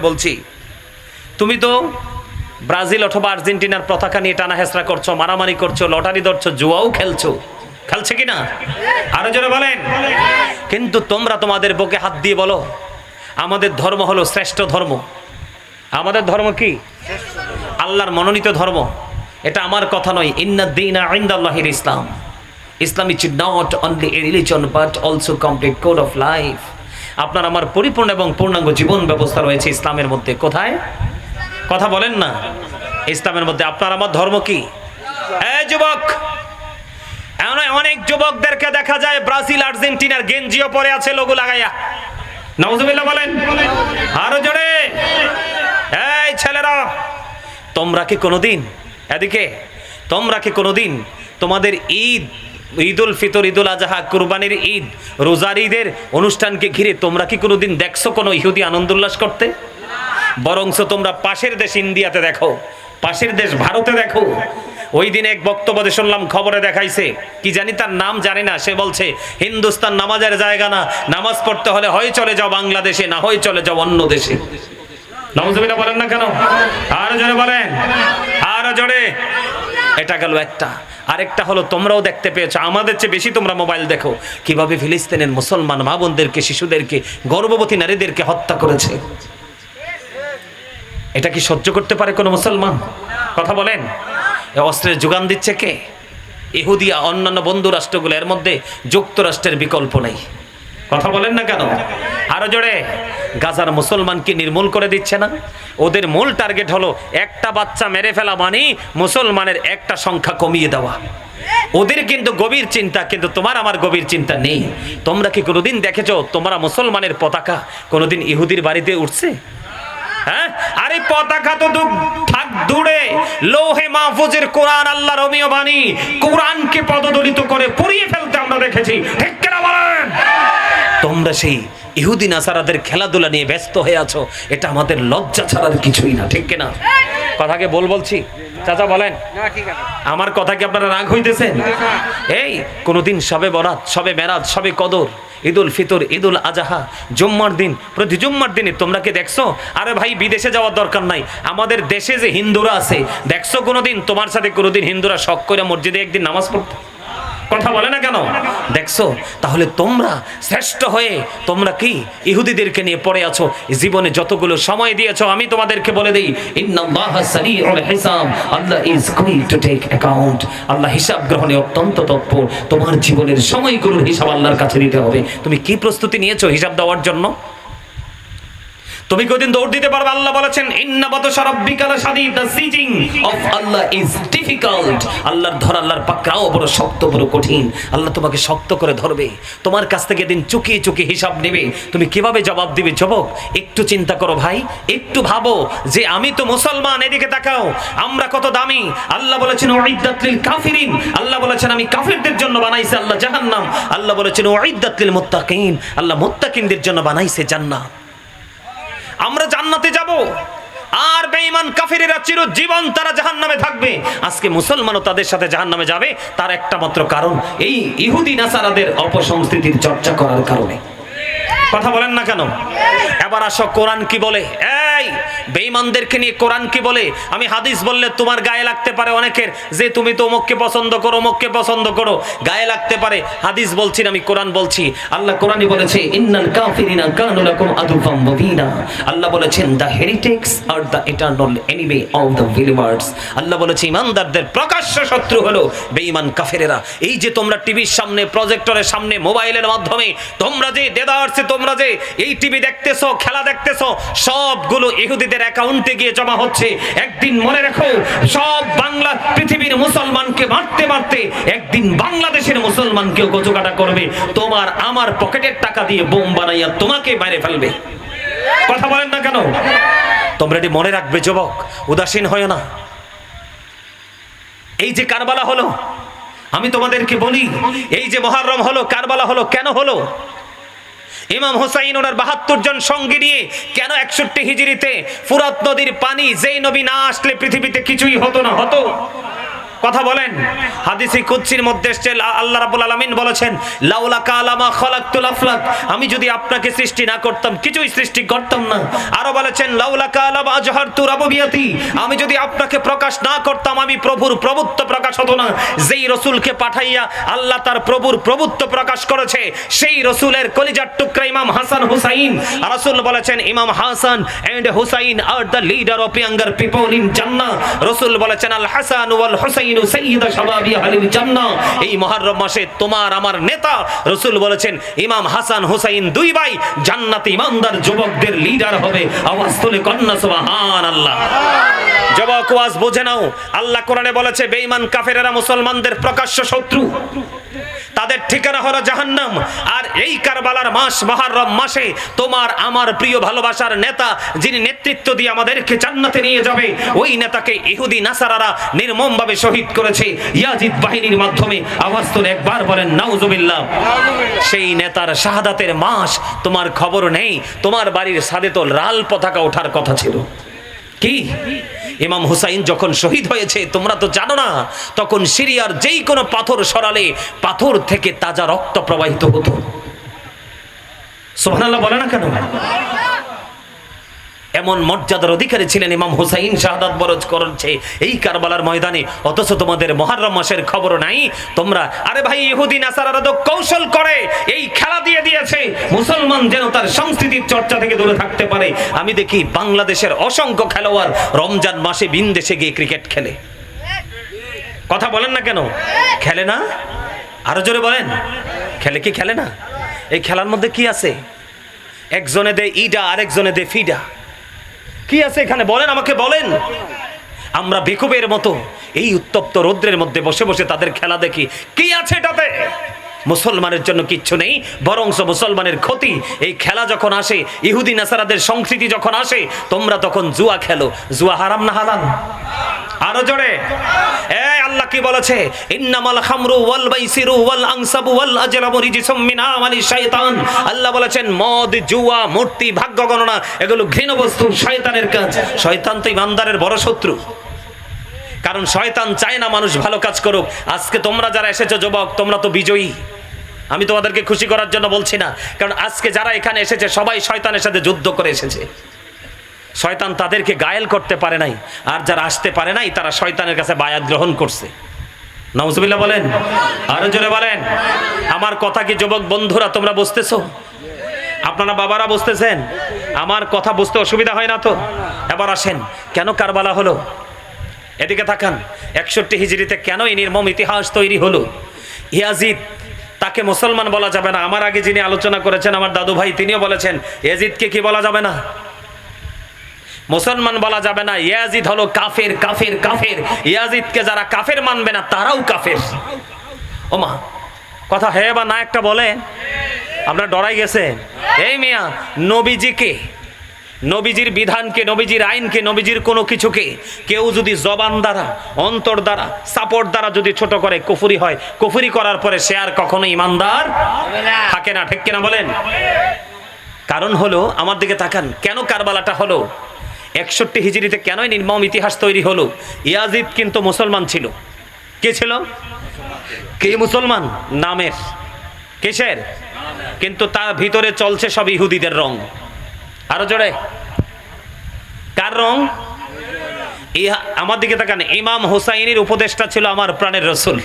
বলছি, তুমি তো ব্রাজিল অথবা আর্জেন্টিনার পতাকা নিয়ে টানা হেসরা করছো, মারামারি করছো, লটারি ধরছো, জুয়াও খেলছো, খেলছে কিনা আরো জোরে বলেন। কিন্তু তোমরা তোমাদের বুকে হাত দিয়ে বলো আমাদের ধর্ম হলো শ্রেষ্ঠ ধর্ম। আমাদের ধর্ম কি? আল্লাহর মনোনীত ধর্ম। এটা আমার কথা নয়। ইন্নাদ-দীনা ইনদাল্লাহিল ইসলাম। Islam is not only a religion but also complete code of life. আপনার আমার পরিপূর্ণ এবং পূর্ণাঙ্গ জীবন ব্যবস্থা রয়েছে ইসলামের মধ্যে। কোথায়? কথা বলেন না। ইসলামের মধ্যে। আপনার আমার ধর্ম কি? এই যুবক, অনেক যুবকদেরকে দেখা যায় ব্রাজিল আর্জেন্টিনার গেঞ্জিও পরে আছে লোগো লাগাইয়া। নাউজুবিল্লাহ বলেন আরো জোরে। এই ছেলেরা, তোমরা কি কোনোদিন এদিকে তোমরা কি কোনোদিন তোমাদের ঈদ, ঈদুল ফিতর, ঈদুল আজহা, কুরবানির ঈদ, রোজার ঈদের অনুষ্ঠানকে ঘিরে তোমরা কি কোনোদিন দেখছো কোনো ইহুদি আনন্দ উল্লাস করতে? বরংস তোমরা পাশের দেশ ইন্ডিয়াতে দেখো, পাশের দেশ ভারতে দেখো। ওই দিন এক বক্তব্য শুনলাম, খবরে দেখাইছে, কি জানি তার নাম জানি না, সে বলছে হিন্দুস্তান নামাজের জায়গা না, নামাজ পড়তে হলে হয় চলে যাও বাংলাদেশে, না হয় চলে যাও অন্য দেশে। নাউজুবিল্লাহ বলেন না কেন? আরো জোরে বলেন, আরো জোরে। এটা গেল একটা। আরেকটা হলো, তোমরাও দেখতে পেয়েছো, আমাদের চেয়ে বেশি তোমরা মোবাইল দেখো, কিভাবে ফিলিস্তিনের মুসলমান মা বোনদেরকে, শিশুদেরকে, গর্ভবতী নারীদেরকে হত্যা করেছে। এটা কি সহ্য করতে পারে কোনো মুসলমান? কথা বলেন। অস্ত্রের যোগান দিচ্ছে কে? ইহুদি, অন্যান্য বন্ধু রাষ্ট্রগুলো, এর মধ্যে যুক্তরাষ্ট্রের বিকল্প নেই। কথা বলেন না কেন? আরো জোরে। গাজার মুসলমানকে নির্মূল করে দিচ্ছে না? ওদের মূল টার্গেট হলো একটা বাচ্চা মেরে ফেলা, মানে মুসলমানের একটা সংখ্যা কমিয়ে দেওয়া। ওদের কিন্তু গভীর চিন্তা, কিন্তু তোমার আমার গভীর চিন্তা নেই। তোমরা কি কোনোদিন দেখেছো তোমরা মুসলমানের পতাকা কোনোদিন ইহুদির বাড়িতে উঠছে? হ্যাঁ, আরে পতাকা তো থাক দূরে, লৌহে মাহফুজের কোরআন, আল্লাহর অমীয় বাণী, কোরআনকে পদদলিত করে পুড়িয়ে ফেলতে আমরা দেখেছি। ঠিক কিনা বলেন? তোমরা সেই ইহুদি নাসারাদের খেলাধুলা নিয়ে ব্যস্ত হয়ে আছো। এটা আমাদের লজ্জা ছাড়ার কিছুই না। ঠিক কিনা? কথাকে বলছি চাচা বলেন। আমার কথা কি আপনারা রাগ হইতেছেন? এই কোনদিন সবে বরাত, সবে মেরাজ, সবে কদর, ঈদুল ফিতর, ঈদুল আজহা, জুম্মার দিন, প্রতি জুম্মার দিনে তোমরা কি দেখছো? আরে ভাই, বিদেশে যাওয়ার দরকার নাই, আমাদের দেশে যে হিন্দুরা আছে, দেখছো কোনোদিন তোমার সাথে কোনোদিন হিন্দুরা শখ করে মসজিদে একদিন নামাজ পড়তে? কথা বলে না কেন? দেখছো? তাহলে তোমরা শ্রেষ্ঠ হয়ে তোমরা কি ইহুদিদেরকে নিয়ে পড়ে আছো। জীবনে যতগুলো সময় দিয়েছো, আমি তোমাদেরকে বলে দেই, ইন্নাল্লাহা সারিউল হিসাব, Allah is going to take account. আল্লাহ হিসাব গ্রহণে অত্যন্ত তৎপর। তোমার জীবনের সময়গুলোর হিসাব আল্লাহর কাছে দিতে হবে। তুমি কি প্রস্তুতি নিয়েছো হিসাব দেওয়ার জন্য? তুমি কতদিন দৌড় দিতে পারবে? আল্লাহ বলেছেন, ইন্না বাতশা রাব্বিকা লাশাদীদ, the seizing of Allah is difficult. আল্লাহর ধরা, আল্লাহর পাকড়াও বড় শক্ত, বড় কঠিন। আল্লাহ তোমাকে শক্ত করে ধরবে, তোমার কাছ থেকে দিন চুকিয়ে চুকিয়ে হিসাব নেবে। তুমি কিভাবে জবাব দিবে? যুবক, একটু চিন্তা করো ভাই, একটু ভাবো যে আমি তো মুসলমান, এদিকে তাকাও, আমরা কত দামি। আল্লাহ বলেছেন উইদ্দাত লিল কাফিরিন, আল্লাহ বলেছেন আমি কাফিরদের জন্য বানাইছি আল্লাহ জাহান্নাম। আল্লাহ বলেছেন উইদ্দাত লিল মুত্তাকিন, আল্লাহ মুত্তাকিনদের জন্য বানাইছে জান্নাত। আমরা জান্নাতে যাব, আর বেঈমান কাফিরেরা চিরজীবন তারা জাহান্নামে থাকবে। আজকে মুসলমানও তাদের সাথে জাহান্নামে যাবে, তার একটা মাত্র কারণ, এই ইহুদি নাসারাদের অপসংস্কৃতির চর্চা করার কারণে। কথা বলেন না কেন? এবার আসো, কোরআন কি বলে? এই বেঈমানদেরকে নিয়ে কোরআন কি বলে? আমি হাদিস বললে তোমার গায়ে লাগতে পারে অনেকের, যে তুমি তো অমুককে পছন্দ করো, অমুককে পছন্দ করো, গায়ে লাগতে পারে। হাদিস বলছি না, আমি কোরআন বলছি। আল্লাহ কোরআনই বলেছে, ইন্নাল কাফিরিনা কানু লাকুম আদুওয়াম মুবিনা। আল্লাহ বলেছেন, the heretics are the eternal enemy of the believers. আল্লাহ বলেছে, ঈমানদারদের প্রকাশ্য শত্রু হলো বেঈমান কাফেরেরা। এই যে তোমরা টিভির সামনে, প্রজেক্টরের সামনে, মোবাইলের মাধ্যমে তোমরা যে দেদারছে, তোমরা যে এই টিভি দেখতেছো, খেলা দেখতেছো, সবগুলো ইহুদিদের অ্যাকাউন্টে গিয়ে জমা হচ্ছে। একদিন মনে রাখো, সব বাংলা পৃথিবীর মুসলমানকে মারতে মারতে একদিন বাংলাদেশের মুসলমানকেও গজকাটা করবে। তোমার আমার পকেটের টাকা দিয়ে বোম বানাইয়া তোমাকে মেরে ফেলবে। কথা বলেন না কেন? তোমরা এটি মনে রাখবে যুবক, উদাসীন হয় না। এই যে কারবালা হলো, আমি তোমাদেরকে বলি, এই যে মুহররম হলো, কারবালা হলো, কেন হলো? ইমাম হুসাইন ওনার ৭২ জন সঙ্গী নিয়ে কেন ৬১ হিজরিতে ফুরাত নদীর পানি, যেই নবী না আসলে পৃথিবীতে কিছুই হতো না, হতো? কথা বলেন। হাদিসে কুদসির মধ্যে এসেছে আল্লাহ রাব্বুল আলামিন বলেছেন লাউলা কালামা খালাকতুল আফলাক, আমি যদি আপনাকে সৃষ্টি না করতাম কিছুই সৃষ্টি করতাম না। আরো বলেছেন লাউলা কালামা আজহারতু রাবুবিয়াতি, আমি যদি আপনাকে প্রকাশ না করতাম আমি প্রভুর প্রভুত্ব প্রকাশ হতো না। যেই রাসূলকে পাঠাইয়া আল্লাহ তার প্রভুর প্রভুত্ব প্রকাশ করেছে সেই রাসূলের কলিজার টুকরা ইমাম হাসান হুসাইন, রাসূল বলেছেন ইমাম Hasan and Hussain are the leader of younger people in Jannah. রাসূল বলেছেন আল হাসান ওয়াল হুসাইন সাইয়্যিদু শাবাবি আহলিল জান্নাহ। এই মুহররম মাসে তোমার আমার নেতা রাসূল বলেছেন ইমাম হাসান হুসাইন দুই ভাই জান্নাতে ইমানদার যুবকদের লিডার হবে। আওয়াজ তুলে কন্না সুবহানাল্লাহ। যুবক ওয়াজ বুঝে নাও, আল্লাহ কোরআনে বলেছে বেঈমান কাফেরেরা মুসলমানদের প্রকাশ্য শত্রু, তাদের ঠিকানা হলো জাহান্নাম। আর এই কারবালার মাস মুহররম মাসে তোমার আমার প্রিয় ভালোবাসার নেতা যিনি নেতৃত্ব দিয়ে আমাদেরকে জান্নাতে নিয়ে যাবে, ওই নেতাকে ইহুদি নাসারারা নির্মমভাবে শহীদ করেছে ইয়াজিদ বাহিনীর মাধ্যমে। আওয়াজ তুলে একবার বলেন নাউজুবিল্লাহ। সেই নেতার শাহাদাতের মাস তোমার খবর নেই। তোমার বাড়ির ছাদে তো লাল পতাকা ওঠার কথা ছিল। কি ইমাম হুসাইন যখন শহীদ হয়েছে তোমরা তো জানো না, তখন সিরিয়ার যেই কোনো পাথর সরালে পাথর থেকে তাজা রক্ত প্রবাহিত হতো। সুবহানাল্লাহ বলে না কেন? এমন মর্যাদার অধিকারী ছিলেন ইমাম হুসাইন, শাহাদাত বরজ করেছে এই কারবালার ময়দানে, অথচ তোমাদের মুহররম মাসের খবর নাই। তোমরা আরে ভাই ইহুদি নাসারারা তো কৌশল করে এই খেলা দিয়ে দিয়েছে মুসলমান যেন তার সংস্কৃতির চর্চা থেকে দূরে থাকতে পারে। আমি দেখি বাংলাদেশের অসংখ্য খেলোয়াড় রমজান মাসে ভিন দেশে গিয়ে ক্রিকেট খেলে। কথা বলেন না কেন? খেলে না? আরো জোরে বলেন, খেলে কি খেলে না? এই খেলার মধ্যে কি আছে? একজনে দে ইডা আরেকজনে দে ফিডা, কি আছে এখানে বলেন, আমাকে বলেন। আমরা বেকুবের মতো এই উত্তপ্ত রৌদ্রের মধ্যে বসে বসে তাদের খেলা দেখি, কি আছে এটাতে? মুসলমানের জন্য কিচ্ছু নেই, বরংস মুসলমানের ক্ষতি। এই খেলা যখন আসে, ইহুদি নাসারাদের সংস্কৃতি যখন আসে, তোমরা তখন জুয়া খেলো। জুয়া হারাম না হালাল? আরো জোরে। এই আল্লাহ কি বলেছে? ইন্নামাল খামরু ওয়াল বাইসিরু ওয়াল আনসাবু ওয়াল আজলামু রিজসুম মিন আমালি শাইতান। আল্লাহ বলেছেন মদ, জুয়া, মূর্তি, ভাগ্য গণনা এগুলো ঘৃণ বস্তু, শয়তানের কাজ। শয়তান তো ইমানদারের বড় শত্রু, কারণ শয়তান চায় না মানুষ ভালো কাজ করুক। আজকে তোমরা যারা এসেছো যুবক, তোমরা তো বিজয়ী। আমি তোমাদেরকে খুশি করার জন্য বলছি না, কারণ আজকে যারা এখানে এসেছে সবাই শয়তানের সাথে যুদ্ধ করে এসেছে। শয়তান তাদেরকে গায়েল করতে পারে নাই, আর যারা আসতে পারে নাই তারা শয়তানের কাছে বায়াত গ্রহণ করছে। নাউজুবিল্লাহ বলেন, আরো জোরে বলেন। আমার কথা কি যুবক বন্ধুরা তোমরা বুঝতেছো? আপনারা বাবারা বুঝতেছেন? আমার কথা বুঝতে অসুবিধা হয় না তো? এবার আসেন, কেন কারবালা হলো? এদিকে তাকান। 61 হিজরিতে কেন এই নির্মম ইতিহাস তৈরি হলো? ইয়াজিদ, তাকে মুসলমান বলা যাবে না। আমার আগে যিনি আলোচনা করেছেন আমার দাদু ভাই, তিনিও বলেছেন ইয়াজিদকে কি বলা যাবে না? মুসলমান বলা যাবে না। ইয়াজিদ হলো কাফের, কাফের, কাফের। ইয়াজিদকে যারা কাফের মানবে না তারাও কাফের। ওমা, কথা হে বা না একটা বলে, আপনারা ডরাই গেছেন। এই মিয়া, নবীজিকে, নবীজির বিধানকে, নবীজির আইনকে, নবীজির কোনো কিছুকে কেউ যদি জবান দ্বারা, অন্তর দ্বারা, সাপোর্ট দ্বারা যদি ছোট করে কুফরি হয়। কুফরি করার পরে সে আর কখনো ইমানদার থাকে না। ঠিক কিনা বলেন? কারণ হলো, আমার দিকে তাকান, কেন কারবালাটা হলো? 61 হিজরিতে কেন নির্মম ইতিহাস তৈরি হলো? ইয়াজিদ কিন্তু মুসলমান ছিল। কে ছিল? কে মুসলমান? নামের। কিসের? কিন্তু তার ভিতরে চলছে সব ইহুদিদের রং। আরো জোরে, কার রং? আমার দিকে তাকান। ইমাম হুসাইনের উপদেষ্টা ছিল আমার প্রাণের রাসূল,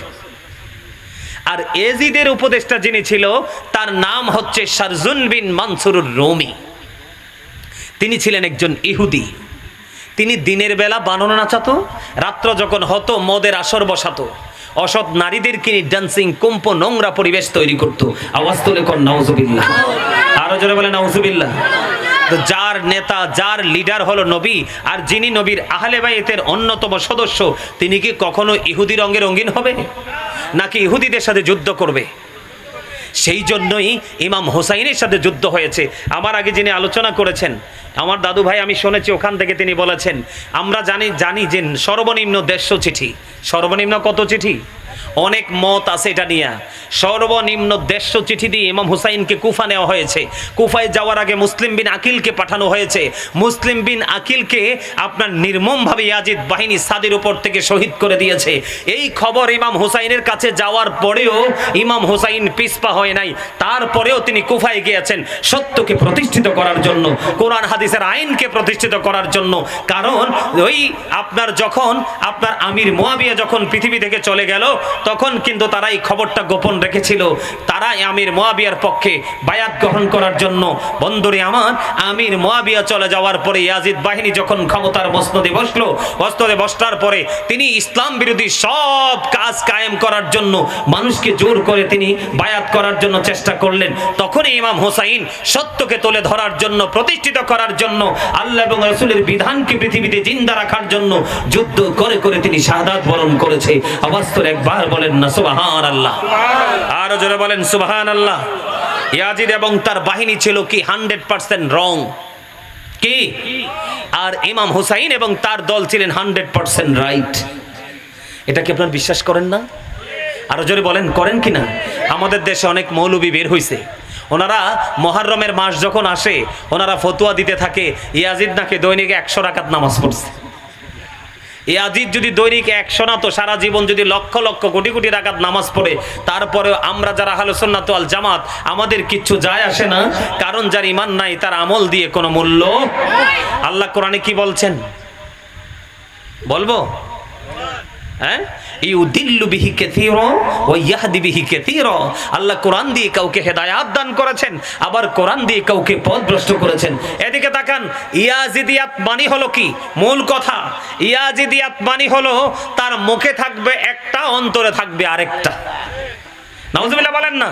আর এজিদের উপদেষ্টা যিনি ছিল তার নাম হচ্ছে শারজুন বিন মানসুরুর রুমি। তিনি ছিলেন একজন ইহুদি। তিনি দিনের বেলা বানর নাচাতো, রাত্র যখন হতো মদের আসর বসাতো, অসৎ নারীদেরকে নিয়ে ডান্সিং, কম্প, নোংরা পরিবেশ তৈরি করতো। আওয়াজ তুলে কর নাউজুবিল্লাহ। আরো জোরে বলে নাউজুবিল্লাহ। যার নেতা, যার লিডার হলো নবী, আর যিনি নবীর আহলে বাইতের অন্যতম সদস্য, তিনি কি কখনো ইহুদি রঙে রঙিন হবে নাকি ইহুদিদের সাথে যুদ্ধ করবে? সেই জন্যই ইমাম হুসাইনের সাথে যুদ্ধ হয়েছে। আমার আগে যিনি আলোচনা করেছেন আমার দাদু ভাই, আমি শুনেছি ওখান থেকে তিনি বলেছেন আমরা জানি যে সর্বনিম্ন 150 চিঠি। সর্বনিম্ন কত চিঠি? অনেক মত আছে এটা নিয়ে। সর্বনিম্ন 150 চিঠি দিয়ে ইমাম হুসাইনকে কুফা নেওয়া হয়েছে। কুফায় যাওয়ার আগে মুসলিম বিন আকিলকে পাঠানো হয়েছে। মুসলিম বিন আকিলকে আপনার নির্মমভাবে ইয়াজিদ বাহিনী সাদের উপর থেকে শহীদ করে দিয়েছে। এই খবর ইমাম হুসাইনের কাছে যাওয়ার পরেও ইমাম হুসাইন পিছপা হয় নাই। তারপরেও তিনি কুফায় গিয়েছেন সত্যকে প্রতিষ্ঠিত করার জন্য, কোরআন হাদিসের আইনকে প্রতিষ্ঠিত করার জন্য। কারণ ওই আপনার যখন আপনার আমির মুয়াবিয়া যখন পৃথিবী থেকে চলে গেল, তখন কিন্তু তারা এই খবরটা গোপন রেখেছিল। তারা আমির মুয়াবিয়ার পক্ষে বায়াত গ্রহণ করার জন্য। বন্ধুরে আমার, আমির মুয়াবিয়া চলে যাওয়ার পরে ইয়াজিদ বাহিনী যখন ক্ষমতার মসনদে বসলো, মসনদে বসার পরে তিনি ইসলাম বিরোধী সব কাজ কায়েম করার জন্য মানুষকে জোর করে তিনি বায়াত করার জন্য চেষ্টা করলেন। তখনই ইমাম হুসাইন সত্যকে তুলে ধরার জন্য, প্রতিষ্ঠিত করার জন্য, আল্লাহ এবং রাসূলের বিধানকে পৃথিবীতে জিন্দা রাখার জন্য যুদ্ধ করে করে তিনি শাহাদাত বরণ করেছে। আওয়াজ করে একবার বলেন না সুবহানাল্লাহ। আরো জোরে বলেন সুবহানাল্লাহ। ইয়াজিদ এবং তার বাহিনী ছিল কি 100% রং কি, আর ইমাম হুসাইন এবং তার দল ছিলেন 100% রাইট। এটা কি আপনারা বিশ্বাস করেন না? আরো জোরে বলেন, করেন কিনা? আমাদের দেশে অনেক মৌলবী বের হইছে, ওনারা মুহররমের মাস যখন আসে ওনারা ফতোয়া দিতে থাকে ইয়াজিদ নাকি দৈনিক 100 রাকাত নামাজ পড়ছে। ইয়াজিদ যদি দৈনিক 100 না তো সারা জীবন যদি লক্ষ লক্ষ কোটি কোটি রাকাত নামাজ পড়ে, তারপরে আমরা যারা আহলুস সুন্নাত ওয়াল জামাত আমাদের কিচ্ছু যায় আসে না। কারণ যার ঈমান নাই তার আমল দিয়ে কোনো মূল্য। আল্লাহ কোরআনে কি বলছেন বলবো? হ্যাঁ, ইউদিল্লু বিহি কাসীরা ওয়া ইয়াহদি বিহি কাসীরা। আল্লাহ কোরআন দিয়ে কাউকে হেদায়েত দান করেছেন, আবার কোরআন দিয়ে কাউকে পথভ্রষ্ট করেছেন। এদিকে তাকান, ইয়াজিদিয়াত মানে হলো কি? মূল কথা, ইয়াজিদিয়াত মানে হলো তার মুখে থাকবে একটা, অন্তরে থাকবে আরেকটা। নাউজুবিল্লাহ বলেন না?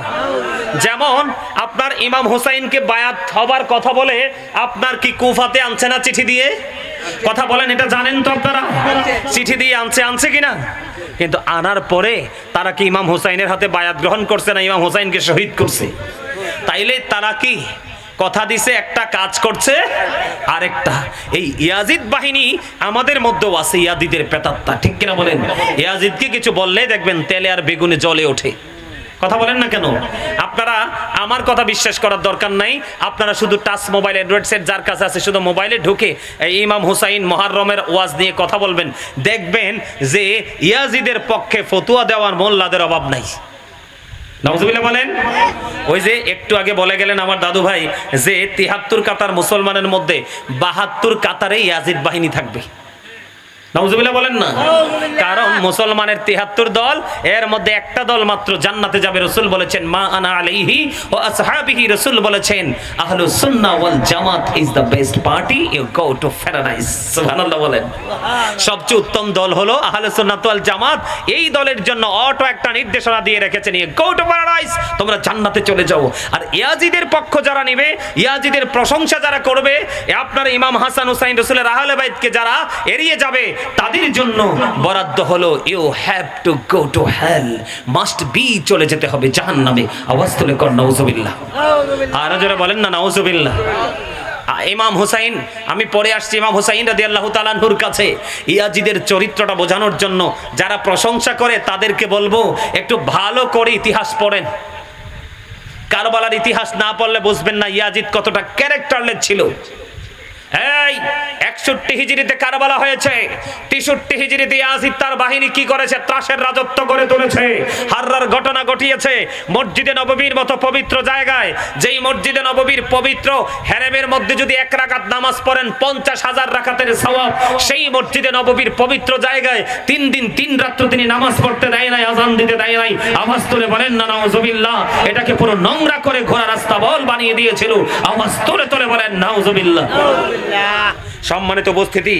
যেমন আপনার ইমাম হুসাইনকে বায়াত হবার কথা বলে আপনার কি কুফাতে আনছে না চিঠি দিয়ে? কথা বলেন, এটা জানেন তো আপনারা? চিঠি দিয়ে আনছে কিনা? কিন্তু আনার পরে তারা কি ইমাম হুসাইনের হাতে বায়াত গ্রহণ করছে না ইমাম হুসাইনকে শহীদ করছে? তাইলে তারা কি কথা দিছে একটা, কাজ করছে আরেকটা। এই ইয়াজিদ বাহিনী আমাদের মধ্যেও আছে, ইয়াজিদের প্রেতাত্মা, ঠিক কিনা বলেন? ইয়াজিদকে কিছু বললে দেখবেন তেলে আর বেগুনে জ্বলে ওঠে। কথা বলেন না কেন? আপনারা আমার কথা বিশ্বাস করার দরকার নাই, আপনারা শুধু টাচ মোবাইল অ্যান্ড্রয়েড সেট যার কাছে আছে শুধু মোবাইলে ঢুকে ইমাম হুসাইন মুহররমের ওয়াজ নিয়ে কথা বলবেন, দেখবেন যে ইয়াজিদের পক্ষে ফতোয়া দেওয়ার মোল্লাদের অভাব নাই। নাউজুবিল্লাহ বলেন। ওই যে একটু আগে বলে গেলেন আমার দাদু ভাই যে ৭৩ কাতার মুসলমানের মধ্যে ৭২ কাতারে ইয়াজিদ বাহিনী থাকবে। নাউজুবিল্লাহ বলেন না? কারণ মুসলমানের ৭৩ দল, এর মধ্যে একটা দল মাত্র জান্নাতে যাবে। রাসূল বলেছেন মা আনা আলাইহি ওয়া আসহাবিহি। রাসূল বলেছেন আহলুস সুন্নাহ ওয়াল জামাত is the best party, you go to paradise. সুবহানাল্লাহ বলেন। সবচেয়ে উত্তম দল হলো আহলুস সুন্নাহ ওয়াল জামাত। এই দলের জন্য অটো একটা নির্দেশনা দিয়ে রেখেছেন, ইউ গো টু প্যারাডাইস, তোমরা জান্নাতে চলে যাও। আর ইয়াজিদের পক্ষ যারা নেবে, ইয়াজিদের প্রশংসা যারা করবে, আপনার ইমাম হাসান হুসাইন রাসূলের আহলে বাইতকে যারা এড়িয়ে যাবে, তাদের জন্য বরাদ্দ হলো you have to go to hell, must be, চলে যেতে হবে জাহান্নামে। আওয়াজ তুলে কর নাউজুবিল্লাহ। আর যারা বলেন না নাউজুবিল্লাহ। ইমাম হুসাইন, আমি পরে আসছি ইমাম হুসাইন রাদিয়াল্লাহু তাআলা আনহুর কাছে। ইয়াজিদের চরিত্রটা বোঝানোর জন্য যারা প্রশংসা করে তাদেরকে বলবো একটু ভালো করে ইতিহাস পড়েন। কারবালার ইতিহাস না পড়লে বুঝবেন না ইয়াজিদ কতটা ক্যারেক্টারলেস ছিল। এই ৬১ হিজরিতে কারবালা হয়েছে, ৬৩ হিজরিতে ইয়াজিদ তার বাহিনী কি করেছে? ত্রাসের রাজত্ব করে তুলেছে, হাররার ঘটনা ঘটিয়েছে। মসজিদে নববীর মতো পবিত্র জায়গায়, যেই মসজিদে নববীর পবিত্র হেরেমের মধ্যে যদি ১ রাকাত নামাজ পড়েন ৫০,০০০ রাকাতের সওয়াব, সেই মসজিদে নববীর পবিত্র জায়গায় ৩ দিন ৩ রাত্র তিনি নামাজ পড়তে দেয় নাই, আযান দিতে দেয় নাই। আওয়াজ তুলে বলেন না নাউজুবিল্লাহ। এটাকে পুরো নোংরা করে ঘোড়া রাস্তা বল বানিয়ে দিয়েছিল। আওয়াজ তুলে বলেন নাউজুবিল্লাহ। সম্মানিত উপস্থিতি,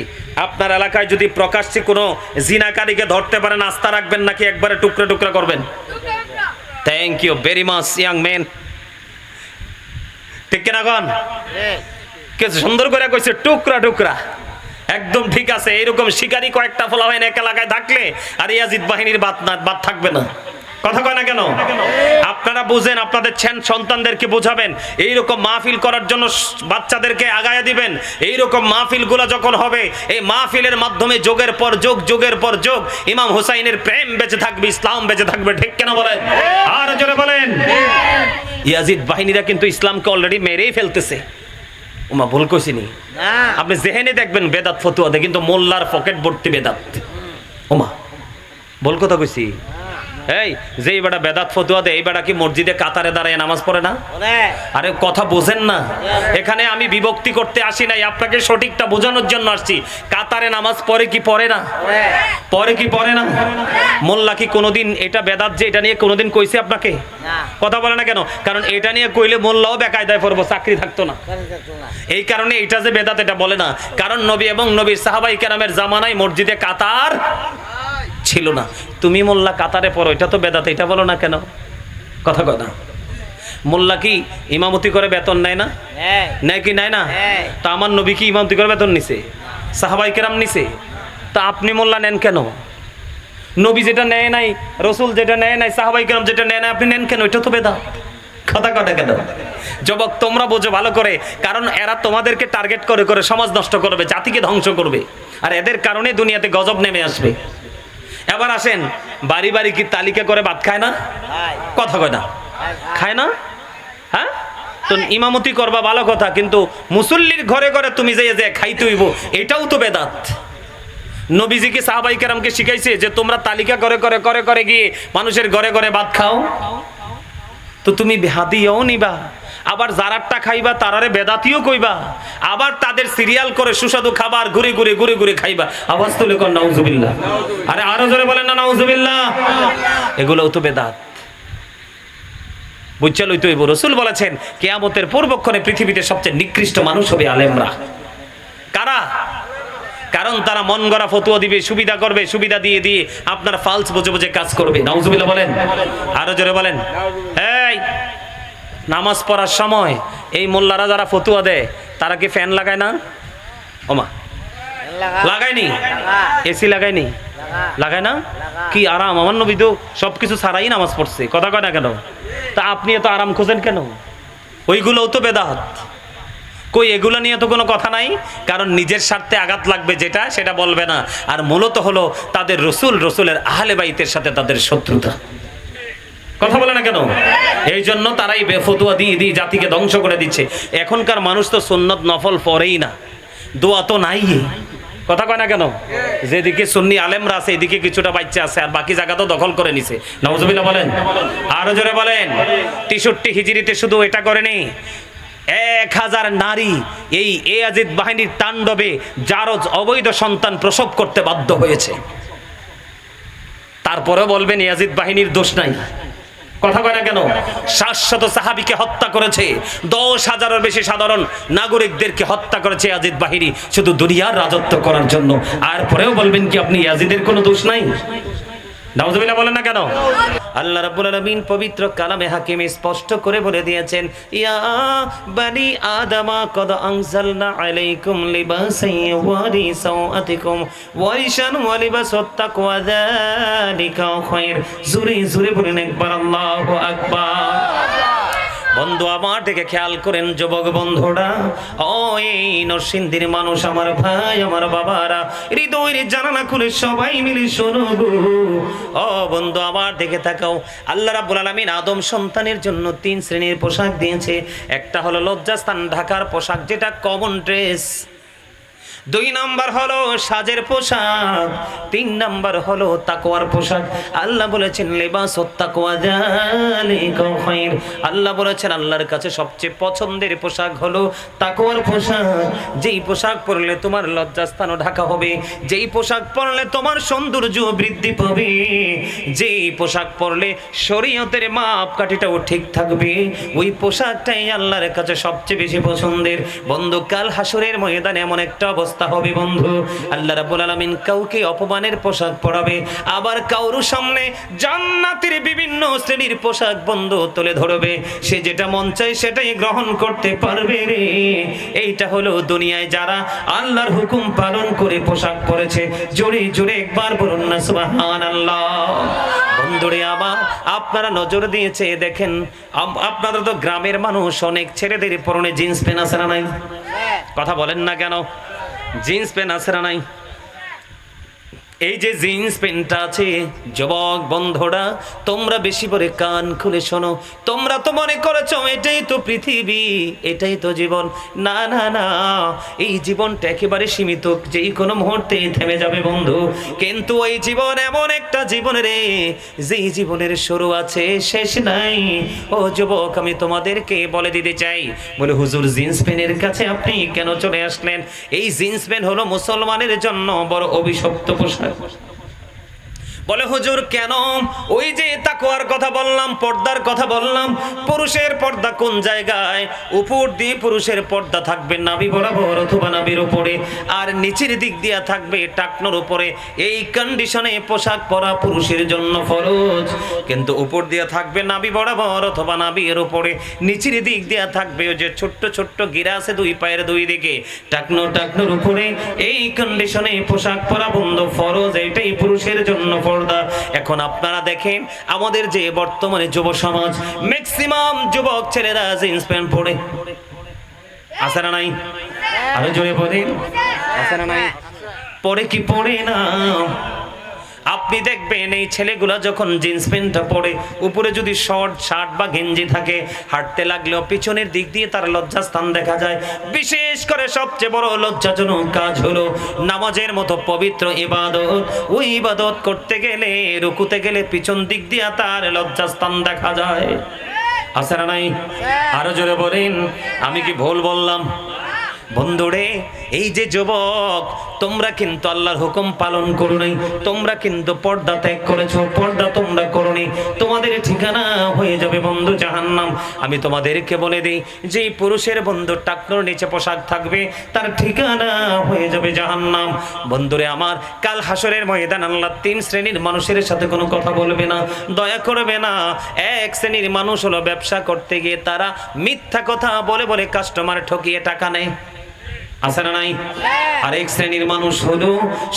আপনার এলাকায় যদি প্রকাশ্যে কোনো জিনাকারীকে ধরতে পারেন, আস্থা রাখবেন নাকি একবারে টুকরা টুকরা করবেন? Thank you very much young man. ঠিক কিনা গন? কে সুন্দর করে কইছে টুকরা টুকরা, একদম ঠিক আছে। এরকম শিকারী কয়েকটা ফলাফাইন এক এলাকায় থাকলে আর ইয়াজিদ বাহিনীর বাদ থাকবে না। কথা কয় না কেন? আপনারা বুঝেন, আপনাদের সন্তানদেরকে বোঝাবেন, এইরকম মাহফিল করার জন্য বাচ্চাদেরকে আগায়া দিবেন। এইরকম মাহফিলগুলো যখন হবে, এই মাহফিলের মাধ্যমে যুগের পর যুগ, যুগের পর যুগ ইমাম হুসাইনের প্রেম বেঁচে থাকবে, ইসলাম বেঁচে থাকবে। ঠিক কেন বলেন? আর জোরে বলেন। ইয়াজিদ বাহিনীরা কিন্তু ইসলামকে অলরেডি মেরেই ফেলতেছে। ওমা ভুল কইছিনি? আপনি জেহেনে দেখবেন বেদাত ফতুয়া দেয়, কিন্তু মোল্লার পকেট ভর্তি বেদাত। ওমা ভুল কথা কইছি? এই যে বেটা বেদাত ফতুয়া দেয়, এই বেটা কি মসজিদে কাতারে দাঁড়ায় নামাজ পড়ে না? আরে কথা বোঝেন না। এখানে আমি বিভক্তি করতে আসি নাই, আপনাকে সঠিকটা বোঝানোর জন্য আসছি। কাতারে নামাজ পড়ে কি পড়ে না? পড়ে কি পড়ে না? মোল্লা কি কোনোদিন এটা বেদাত যে এটা নিয়ে কোনোদিন কইছে আপনাকে? কথা বলে না কেন? কারণ এটা নিয়ে কইলে মোল্লাও বেকায়দায় পড়বো, চাকরি থাকতো না। এই কারণে এটা যে বেদাত এটা বলে না, কারণ নবী এবং নবীর সাহাবাই কেরামের জামানায় মসজিদে কাতার ছিল না। তুমি মোল্লা কাতারে পড়ো, এটা তো বেদাত, এটা বলো না কেন? কথা কয় না। মোল্লা কি ইমামতি করে বেতন নেয় না? নেয় কি নেয় না? তা আমার নবী কি ইমামতি করে বেতন নিছে? সাহাবাই কেরাম নিছে? তা আপনি মোল্লা নেন কেন? নবী যেটা নেয় নাই, রসুল যেটা নেয় নাই, সাহাবাই কেরাম যেটা নেয় নাই, আপনি নেন কেন? এটা তো বেদাত। কথা কয় না কেন? যুবক তোমরা বোঝো ভালো করে, কারণ এরা তোমাদেরকে টার্গেট করে করে সমাজ নষ্ট করবে, জাতিকে ধ্বংস করবে, আর এদের কারণে দুনিয়াতে গজব নেমে আসবে। এবার আসেন, বাড়ি বাড়ি কি তালিকা করে ভাত খায় না? কথা কয় না? খায় না? হ্যাঁ, তো ইমামতি করবা ভালো কথা, কিন্তু মুসল্লির ঘরে ঘরে তুমি যে যে খাইতে হইব, এটাও তো বেদাত। নবীজি কি সাহাবাই কেরামকে শিখাইছে যে তোমরা তালিকা করে করে করে করে গিয়ে মানুষের ঘরে ঘরে ভাত খাও? তো তুমি হাদিয়াও নিবা, আবার যারারটা খাইবা তারারে বেদাতিও কইবা, আবার তাদের সিরিয়াল করে সুস্বাদু খাবার ঘুরে ঘুরে ঘুরে ঘুরে খাইবা। আওয়াজ তুলে কোন নাউজুবিল্লাহ। আরে আরো জোরে বলেন না নাউজুবিল্লাহ। এগুলোও তো বেদাত। বুঝছা লইতে হইব। রাসূল বলেছেন কিয়ামতের পূর্বক্ষণে পৃথিবীতে সবচেয়ে নিকৃষ্ট মানুষ হবে আলেমরা। কারা? কারণ তারা মন গড়া ফতোয়া দিবে, সুবিধা করবে, সুবিধা দিয়ে দিয়ে আপনার ফালস বুঝে বুঝে কাজ করবে। নাউজুবিল্লাহ বলেন। আরো জোরে বলেন। এই নামাজ পড়ার সময় এই মোল্লারা যারা ফতুয়া দেয় তারা কি ফ্যান লাগায় না? ওমা লাগায়নি? এসি লাগায়নি? লাগায় না? কি আরাম! আমার নবী তো সবকিছু ছাড়াই নামাজ পড়ছে। কথা কয় না কেন? তা আপনি এত আরাম খোঁজেন কেন? ওইগুলোও তো বেদাত। কই এগুলো নিয়ে তো কোনো কথা নাই, কারণ নিজের স্বার্থে আঘাত লাগবে যেটা সেটা বলবে না। আর মূলত হলো তাদের রসুল, রসুলের আহলে বাইতের সাথে তাদের শত্রুতা। কথা বলে না কেন? এই জন্য তারাই বেফতুয়া দিয়ে দিয়ে জাতিকে ধ্বংস করে দিচ্ছে। এখনকার মানুষ তো সুন্নত নফল পড়েই না, দোয়া তো নাই। কথা কয় না কেন? যেদিকে সুন্নি আলেমরা আছে এদিকে কিছুটা বাচ্চা আছে, আর বাকি জায়গা তো দখল করে নিছে। নাউজুবিল্লাহ বলেন। আরো জোরে বলেন। 63 হিজরিতে শুধু এটা করেনি, 1000 নারী এই ইয়াজিদ বাহিনীর তাণ্ডবে জারজ অবৈধ সন্তান প্রসব করতে বাধ্য হয়েছে। তারপরে বলবেন ইয়াজিদ বাহিনীর দোষ নাই। কথা কয় না কেন? 700 সাহাবীকে হত্যা করেছে, 10,000-এর বেশি সাধারণ নাগরিকদেরকে হত্যা করেছে ইয়াজিদ বাহিনী শুধু দুনিয়ার রাজত্ব করার জন্য। আর পরেও বলবেন কি আপনি ইয়াজিদের কোনো দোষ নাই? নাউজুবিল্লাহ বলেন না কেন? আল্লাহ রাব্বুল আলামিন পবিত্র কালামে হাকিমে স্পষ্ট করে বলে দিয়েছেন, ইয়া বানি আদামা কদ আনজালনা আলাইকুম লিবাসান ইউওয়ারি সাওআতিকুম ওয়ারিশান ওয়া লিবাসুত তাকওয়া যালিকা খায়র। জোরে জোরে বলেন একবার আল্লাহু আকবার। বন্ধু আমার দিকে খেয়াল করেন যুবক বন্ধুরা, ও এই নরসিংদীর মানুষ, আমার ভাই, আমার বাবারা, হৃদয়ের জানালা খুলে সবাই মিলে শোনো গো। ও বন্ধু আমার দিকে তাকাও। আল্লাহ রাব্বুল আলামিন আদম সন্তানের জন্য 3 শ্রেণীর পোশাক দিয়েছে। একটা হলো লজ্জাস্থান ঢাকার পোশাক, যেটা কমন ড্রেস। 2 নাম্বার হলো সাজের পোশাক, 3 নাম্বার হলো তাকওয়ার পোশাক। আল্লাহ বলেছেন লিবাসুত তাকওয়া যালিকা খায়র। আল্লাহ বলেছেন আল্লাহর কাছে সবচেয়ে পছন্দের পোশাক হলো তাকওয়ার পোশাক। যেই পোশাক পরলে তোমার লজ্জাস্থানও ঢাকা হবে, যেই পোশাক পরলে তোমার সৌন্দর্য বৃদ্ধি পাবে, যেই পোশাক পরলে শরীয়তের মাপকাঠিটাও ঠিক থাকবে, ওই পোশাকটাই আল্লাহর কাছে সবচেয়ে বেশি পছন্দের। বন্ধু কাল হাসরের ময়দানে এমন একটা অবস্থা অবস্থা হবে বন্ধু। আল্লাহ রাব্বুল আলামিন কাউকে অপমানের পোশাক পরাবে, আবার কারোর সামনে জান্নাতের বিভিন্ন শ্রেণীর পোশাক বন্ধু তুলে ধরবে। সে যেটা মন চায় সেটাই গ্রহণ করতে পারবে রে। এইটা হলো দুনিয়ায় যারা আল্লাহর হুকুম পালন করে পোশাক পরেছে। জোরে জোরে একবার বলুন না সুবহানাল্লাহ। বন্ধুরে আমার, আপনারা নজর দিয়েছে দেখেন, আপনারা তো গ্রামের মানুষ, অনেক ছেলেদের পরনে জিন্স প্যান্ট আছে না নাই? কথা বলেন না কেন? জিন্স প্যান্ট আছে না নাই? এই যে জিন্স প্যান্টটা আছে, যুবক বন্ধুরা তোমরা বেশি করে কান খুলে শোনো। তোমরা তো মনে করেছো এটাই তো পৃথিবী, এটাই তো জীবন। না না না, এই জীবনটা একেবারে সীমিত, যেই কোনো মুহূর্তে থেমে যাবে বন্ধু। কিন্তু ওই জীবন এমন একটা জীবন রে, যেই জীবনের শুরু আছে শেষ নাই। ও যুবক, আমি তোমাদেরকে বলে দিতে চাই, বলে হুজুর জিন্স প্যান্টের কাছে আপনি কেন চলে আসলেন? এই জিন্স প্যান্ট হলো মুসলমানের জন্য বড় অভিশপ্ত পোশাক। বলে হুজুর কেন? ওই যে তাকওয়ার কথা বললাম, পর্দার কথা বললাম, পুরুষের পর্দা কোন জায়গায়? উপর দিয়ে পুরুষের পর্দা থাকবে নাভি বরাবর অথবা নাভির উপরে, আর নিচের দিক দিয়ে থাকবে টাকনোর উপরে। এই কন্ডিশনে পোশাক পরা পুরুষের জন্য ফরজ। কিন্তু উপর দিয়ে থাকবে নাভি বরাবর অথবা নাভির উপরে, নিচের দিক দিয়ে থাকবে ওই যে ছোট্ট ছোট্ট গিরা আছে দুই পায়ের দুই দিকে, টাকনোর উপরে। এই কন্ডিশনে পোশাক পরা বন্ধ ফরজ, এটাই পুরুষের জন্য ফরজ। এখন আপনারা দেখেন আমাদের যে বর্তমানে যুব সমাজ, ম্যাক্সিমাম যুবক ছেলেরা জিন্স প্যান্ট পরে, আছে না নাই? আরো জোরে বলেন, আছে না নাই? পরে কি পরে না? আপনি দেখবেন এই ছেলেগুলা যখন জিন্স প্যান্টটা পরে, উপরে যদি শর্ট শার্ট বা গেঞ্জি থাকে, হাঁটতে লাগলেও পিছনের দিক দিয়ে তার লজ্জাস্থান দেখা যায়। বিশেষ করে সবচেয়ে বড় লজ্জাজনক কাজ হলো নামাজের মতো পবিত্র ইবাদত, ওই ইবাদত করতে গেলে, রুকুতে গেলে পিছন দিক দিয়ে তার লজ্জাস্থান দেখা যায়। আছে না নাই? আরো জোরে বলেন, আমি কি ভুল বললাম? বন্ধুরে, এই যে যুবক, তোমরা কিন্তু আল্লাহর হুকুম পালন করো নাই, তোমরা কিন্তু পর্দা ত্যাগ করেছো, পর্দা তোমরা করোনি, তোমাদের ঠিকানা হয়ে যাবে বন্ধু জাহান্নাম। আমি তোমাদেরকে বলে দিই, যে পুরুষের বন্ধু টাকনোর নিচে পোশাক থাকবে, তার ঠিকানা হয়ে যাবে জাহান্নাম। বন্ধুরে আমার, কাল হাসরের ময়দান আল্লাহ তিন শ্রেণীর মানুষের সাথে কোনো কথা বলবে না, দয়া করবে না। এক শ্রেণীর মানুষ হলো ব্যবসা করতে গিয়ে তারা মিথ্যা কথা বলে বলে কাস্টমার ঠকিয়ে টাকা নেয়, আছে না নাই? আরেক শ্রেণীর মানুষ হলো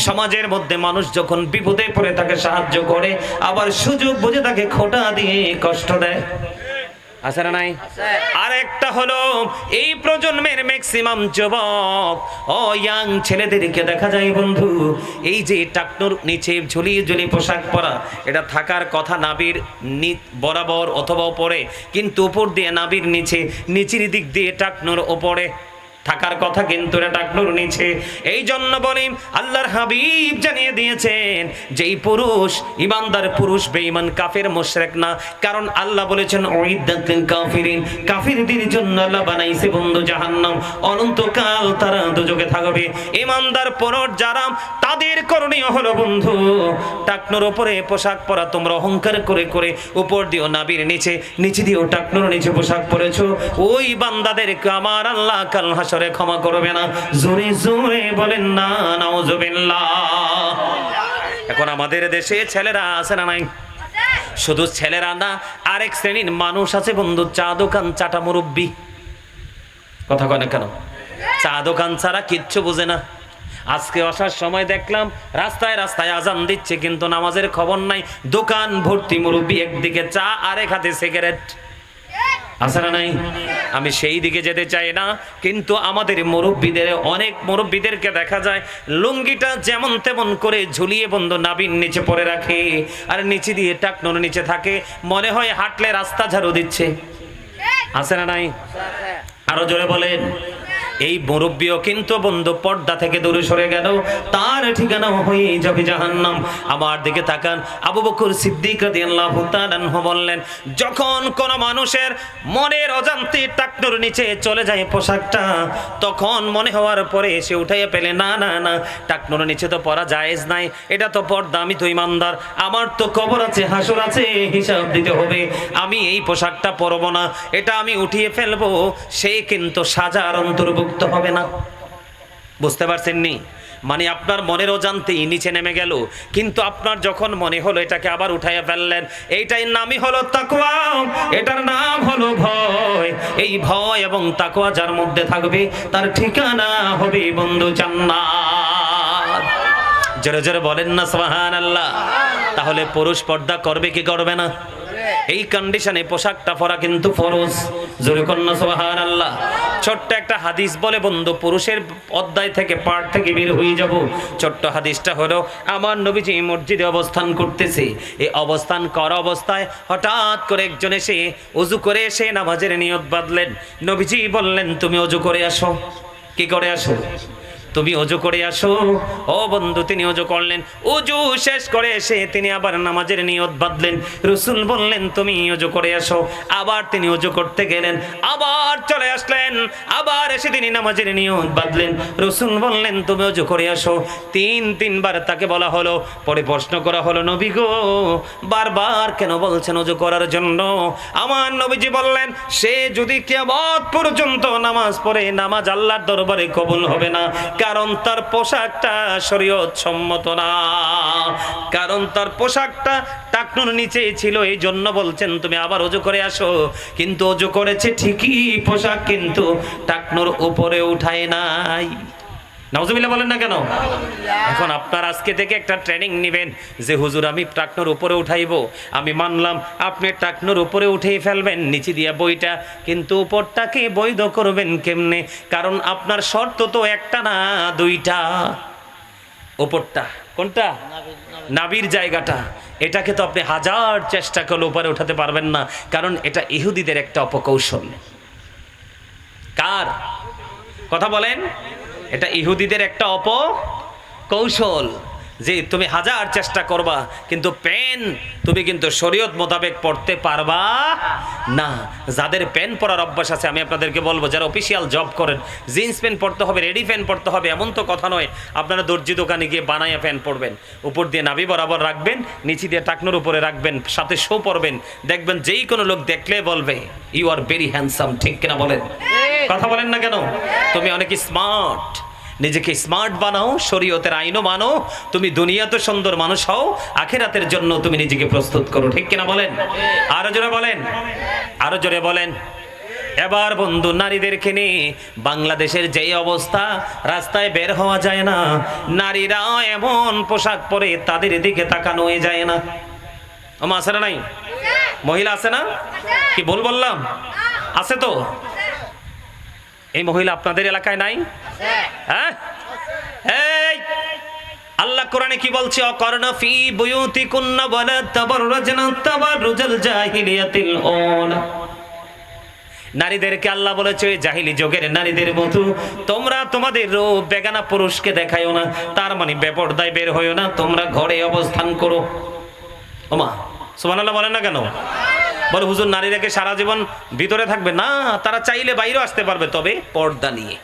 সমাজের মধ্যে মানুষ যখন বিপদে পড়ে তাকে সাহায্য করে, আবার সুযোগ বুঝে তাকে খোঁটা দিয়ে কষ্ট দেয়, আছে না নাই? আর একটা হলো এই প্রজন্মের ম্যাক্সিমাম যুবক ও ইয়াং ছেলেদেরকে দেখা যায় বন্ধু, এই যে টাকনোর নিচে ঝুলিয়ে ঝুলিয়ে পোশাক পরা, এটা থাকার কথা নাভির বরাবর অথবা উপরে, কিন্তু উপর দিয়ে নাভির নিচে, নিচের দিক দিয়ে টাকনোর উপরে থাকার কথা, কিন্তু এটা টাকনোর নিচে। এই জন্য বলি, আল্লাহর হাবিব জানিয়ে দিয়েছেন যেই পুরুষ ইমানদার পুরুষ বেঈমান কাফের মুশরিক না, কারণ আল্লাহ বলেছেন উইদ্দাতুল কাফিরিন, কাফিরদের জন্য আল্লাহ বানাইছে বন্ধু জাহান্নাম, অনন্তকাল তারা দুজকে থাকবে। ইমানদার পুরুষ যারা, তাদের করণীয় হলো বন্ধু টাকনোর উপরে পোশাক পরা। তোমরা অহংকার করে করে উপর দিও নাভির নিচে, নিচে দিও টাকনোর নিচে পোশাক পরেছো, ওই বান্দাদেরকে আমার আল্লাহ কাল হাসরে ক্ষমা করবে না। জোরে জোরে বলেন না নাউজুবিল্লাহ। এখন আমাদের দেশে ছেলেরা আছে না নাই? শুধু ছেলেরা না, আরেক শ্রেণীর মানুষ আছে বন্ধু, চা দোকান চাটা মুরব্বি। কথা কয় না কেন? চা দোকান ছাড়া কিচ্ছু বোঝে না। আজকে আসার সময় দেখলাম রাস্তায় রাস্তায় আজান দিচ্ছে, কিন্তু নামাজের খবর নাই। দোকান ভর্তি মুরব্বি, একদিকে চা আরেক হাতে সিগারেট, আছে না নাই? আমি সেই দিকে যেতে চাই না, কিন্তু আমাদের মুরব্বীদের, অনেক মুরব্বীদেরকে দেখা যায় লুঙ্গিটা যেমন তেমন করে ঝুলিয়ে বন্ধু নাভির নিচে পরে রাখে, আর নিচে দিয়ে টাকনোর নিচে থাকে, মনে হয় হাঁটলে রাস্তা ঝাড়ু দিচ্ছে, আছে না নাই? আরো জোরে বলেন। এই মুরব্বিও কিন্তু বন্ধু পর্দা থেকে দূরে সরে গেল, তার ঠিকানা হয়ে যাবে জাহান্নাম। আমার দিকে তাকান, আবু বকর সিদ্দিক রাদিয়াল্লাহু তাআলা আনহু বললেন, যখন কোন মানুষের মনের অজান্তে টাকনোর নিচে চলে যায় পোশাকটা, তখন মনে হওয়ার পরে সে উঠাইয়া পেলে, না না না, টাকনোর নিচে তো পরা জায়েজ নাই, এটা তো পর্দা, আমি তো ইমানদার, আমার তো কবর আছে, হাসর আছে, হিসাব দিতে হবে, আমি এই পোশাকটা পরবো না, এটা আমি উঠিয়ে ফেলবো, সে কিন্তু সাজার অন্তর্ভুক্ত হবে না। বুঝতে পারছেন নি? মানে আপনার মনের অজান্তেই নিচে নেমে গেল, কিন্তু আপনার যখন মনে হলো এটাকে আবার উঠাইয়া ফেললেন। এইটাই নামই হলো তাকওয়া, এটার নাম হলো ভয়। এই ভয় এবং তাকওয়া যার মধ্যে থাকবে তার ঠিকানা হবে বন্ধু জান্নাত। জোরে জোরে বলেন না সুবহানাল্লাহ। তাহলে পুরুষ পর্দা করবে কি করবে না? এই কন্ডিশনে পোশাকটা পরা কিন্তু ফরজ। জোরে কন্না সুবহানাল্লাহ। ছোট্ট একটা হাদিস বলে বন্ধু পুরুষের অধ্যায় থেকে পাঠ থেকে বের হয়ে যাব। ছোট্ট হাদিসটা হলো, আমার নবীজি মসজিদে অবস্থান করতেছে। এই অবস্থান করা অবস্থায় হঠাৎ করে একজন এসে ওযু করে এসে নামাজের নিয়ত বাঁধলেন। নবীজি বললেন, তুমি ওযু করে আসো। কি করে আসো? তুমি ওযু করে আসো। ও বন্ধু, তিনি ওযু করলেন। ওযু শেষ করে এসে তিনি আবার নামাজের নিয়ত বাঁধলেন। রাসূল বললেন, তুমি ওযু করে আসো। আবার তিনি ওযু করতে গেলেন, আবার চলে আসলেন, আবার এসে তিনি নামাজের নিয়ত বাঁধলেন। রাসূল বললেন, তুমি ওযু করে আসো। তিনবার তাকে বলা হলো। পরে প্রশ্ন করা হলো, নবী গো, বারবার কেন বলছেন ওযু করার জন্য? আমার নবীজি বললেন, সে যদি কিয়ামত পর্যন্ত নামাজ পড়ে, নামাজ আল্লাহর দরবারে কবুল হবে না। কারণ তার পোশাকটা শরীয়ত সম্মত না, কারণ তার পোশাকটা টাকনুর নিচে ছিল। এই জন্য বলছেন তুমি আবার ওযু করে আসো। কিন্তু ওযু করেছে ঠিকই, পোশাক কিন্তু টাকনুর উপরে উঠায় নাই। নাউজুবিল্লাহ বলেন না কেন? এখন আপনার আজকে থেকে একটা ট্রেনিং নেবেন যে হুজুর আমি টাকনুর উপরে উঠাইবো। আমি মানলাম আপনি টাকনুর উপরে উঠেই ফেলবেন নিচে দিয়া বইটা, কিন্তু উপরটাকে বৈধ করবেন কেমনে? কারণ আপনার শর্ত তো একটা না দুইটা। উপরটা কোনটা? নাভির জায়গাটা। এটাকে তো আপনি হাজার চেষ্টা করলে উপরে উঠাতে পারবেন না, কারণ এটা ইহুদিদের একটা অপকৌশল। কার কথা বলেন? এটা ইহুদিদের একটা অপকৌশল, যে তুমি হাজার চেষ্টা করবা কিন্তু প্যান তুমি কিন্তু শরীয়ত মোতাবেক পড়তে পারবা না। যাদের প্যান পরার অভ্যাস আছে, আমি আপনাদেরকে বলবো, যারা অফিসিয়াল জব করেন, জিন্স প্যান্ট পরতে হবে, রেডি প্যান্ট পরতে হবে, এমন তো কথা নয়। আপনারা দর্জি দোকানে গিয়ে বানাইয়া প্যান্ট পরবেন, উপর দিয়ে নাভি বরাবর রাখবেন, নিচে দিয়ে টাকনুর উপরে রাখবেন, সাথে শো পরবেন। দেখবেন যেই কোনো লোক দেখলে বলবে ইউ আর ভেরি হ্যান্ডসাম। ঠিক কিনা বলেন? কথা বলেন না কেন? তুমি অনেক স্মার্ট। নিজেকে স্মার্ট বানাও, শরীয়তের আইনও মানো। তুমি দুনিয়াতে সুন্দর মানুষ হও, আখিরাতের জন্য তুমি নিজেকে প্রস্তুত করো। ঠিক কিনা বলেন? আরো জোরে বলেন, আরো জোরে বলেন। এবার বন্ধু, নারীদেরকে নিয়ে বাংলাদেশের যেই অবস্থা, রাস্তায় বের হওয়া যায় না। নারীরা এমন পোশাক পরে তাদের দিকে তাকানো যায় না। আমার আছে না? নাই মহিলা আছে না? কি ভুল বললাম? আছে তো। এই মহিলা আপনাদের এলাকায় নাই? হ্যাঁ, এই আল্লাহ কোরআনে কি বলছে? অকর্ণা ফি বুয়ুতিকুন্না ওয়ালা তাবাররাজনা তাবাররুজাল জাহিলিয়াতিল উলা। নারীদেরকে আল্লাহ বলেছে জাহিলি যুগের নারীদের মতো তোমরা তোমাদের রূপ বেগানা পুরুষকে দেখায়ও না। তার মানে বেপরদায় বের হইও না, তোমরা ঘরে অবস্থান করো। ওমা সুবহানাল্লাহ বলেন না কেন? বলে হুজুর নারীরা কি সারা জীবন ভিতরে থাকবে? না, তারা চাইলে বাইরেও আসতে পারবে, তবে পর্দা নিয়ে।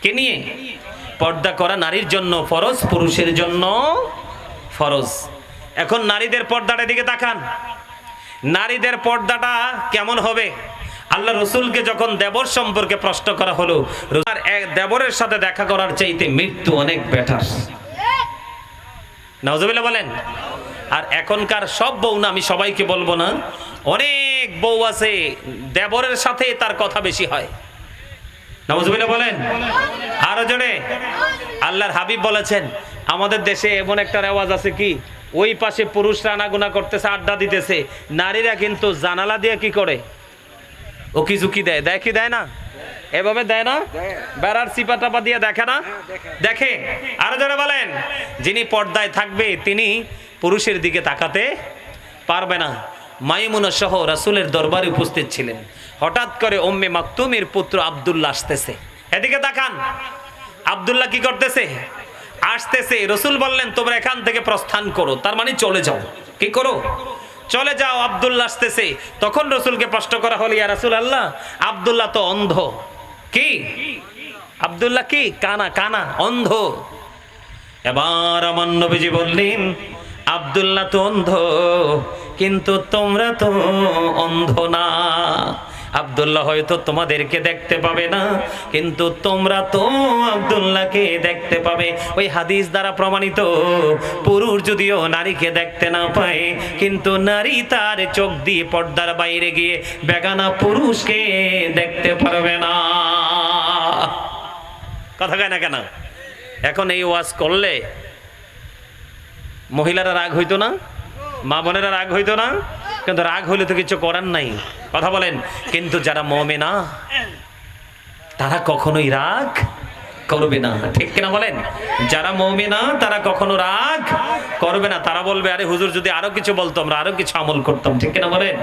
কে নিয়ে? পর্দা করা নারীর জন্য ফরজ, পুরুষের জন্য ফরজ। এখন নারীদের পর্দাটার দিকে তাকান। নারীদের পর্দাটা কেমন হবে? আল্লাহ রসুলকে যখন দেবর সম্পর্কে প্রশ্ন করা হলো, দেবরের সাথে দেখা করার চাইতে মৃত্যু অনেক বেটার। নাউজুবিল্লাহ বলেন। আর এখনকার সব বউ না, আমি সবাইকে বলবো না, অনেক বউ আছে দেবরের সাথে তার কথা বেশি হয়। নাউজুবিল্লাহ বলেন। আরো জোরে। আল্লাহর হাবিব বলেছেন, আমাদের দেশে এমন একটা রেওয়াজ আছে কি, ওই পাশে পুরুষরা আনাগুনা করতেছে, আড্ডা দিতেছে, নারীরা কিন্তু জানালা দিয়ে কি করে? ওকি ঝুঁকি দেয়। দেয় কি দেয় না? এভাবে দেয় না? বেড়ার চিপা টাপা দিয়ে দেখে না? দেখে। আরো যারা বলেন, যিনি পর্দায় থাকবে তিনি পুরুষের দিকে তাকাতে পারবে না। মাইমুনা সহ রাসূলের দরবারে উপস্থিত ছিলেন। হঠাৎ করে উম্মে মাকতুমের পুত্র আব্দুল্লাহ আসতেছে। এদিকে তাকান। আব্দুল্লাহ কি করতেছে? আসতেছে। রাসূল বললেন, তোমরা এখান থেকে প্রস্থান করো, তার মানে চলে যাও। কি করো? চলে যাও। আব্দুল্লাহ আসতেছে। তখন রাসূলকে প্রশ্ন করা হলো, ইয়া রাসূলুল্লাহ, আব্দুল্লাহ তো অন্ধ। কি আব্দুল্লাহ কি? কানা, কানা, অন্ধ। এবার আমার নবীজি বললেন, আব্দুল্লাহ তো অন্ধ, কিন্তু তোমরা তো অন্ধ না। আব্দুল্লাহ হয়তো তোমাদেরকে দেখতে পাবে না, কিন্তু তোমরা তো আব্দুল্লাহকে দেখতে পাবে। ওই হাদিস দ্বারা প্রমাণিত, পুরুষ যদিও নারীকে দেখতে না পায়, কিন্তু নারী তার চোখ দিয়ে পর্দার বাইরে গিয়ে বেগানা পুরুষকে দেখতে পারবে না। কথা কয় না কেন? এখন এই ওয়াজ করলে মহিলারা রাগ হইতো না, মা বোনেরা রাগ হইতো না? কিন্তু রাগ হইলে তো কিছু করার নাই। কথা বলেন। কিন্তু যারা মুমিনা তারা কখনোই রাগ করবে না, ঠিক কিনা বলেন? যারা মুমিনা তারা কখনো রাগ করবে না। তারা বলবে, আরে হুজুর যদি আরো কিছু বলতো আমরা আরো কিছু আমল করতাম, ঠিক কিনা বলেন?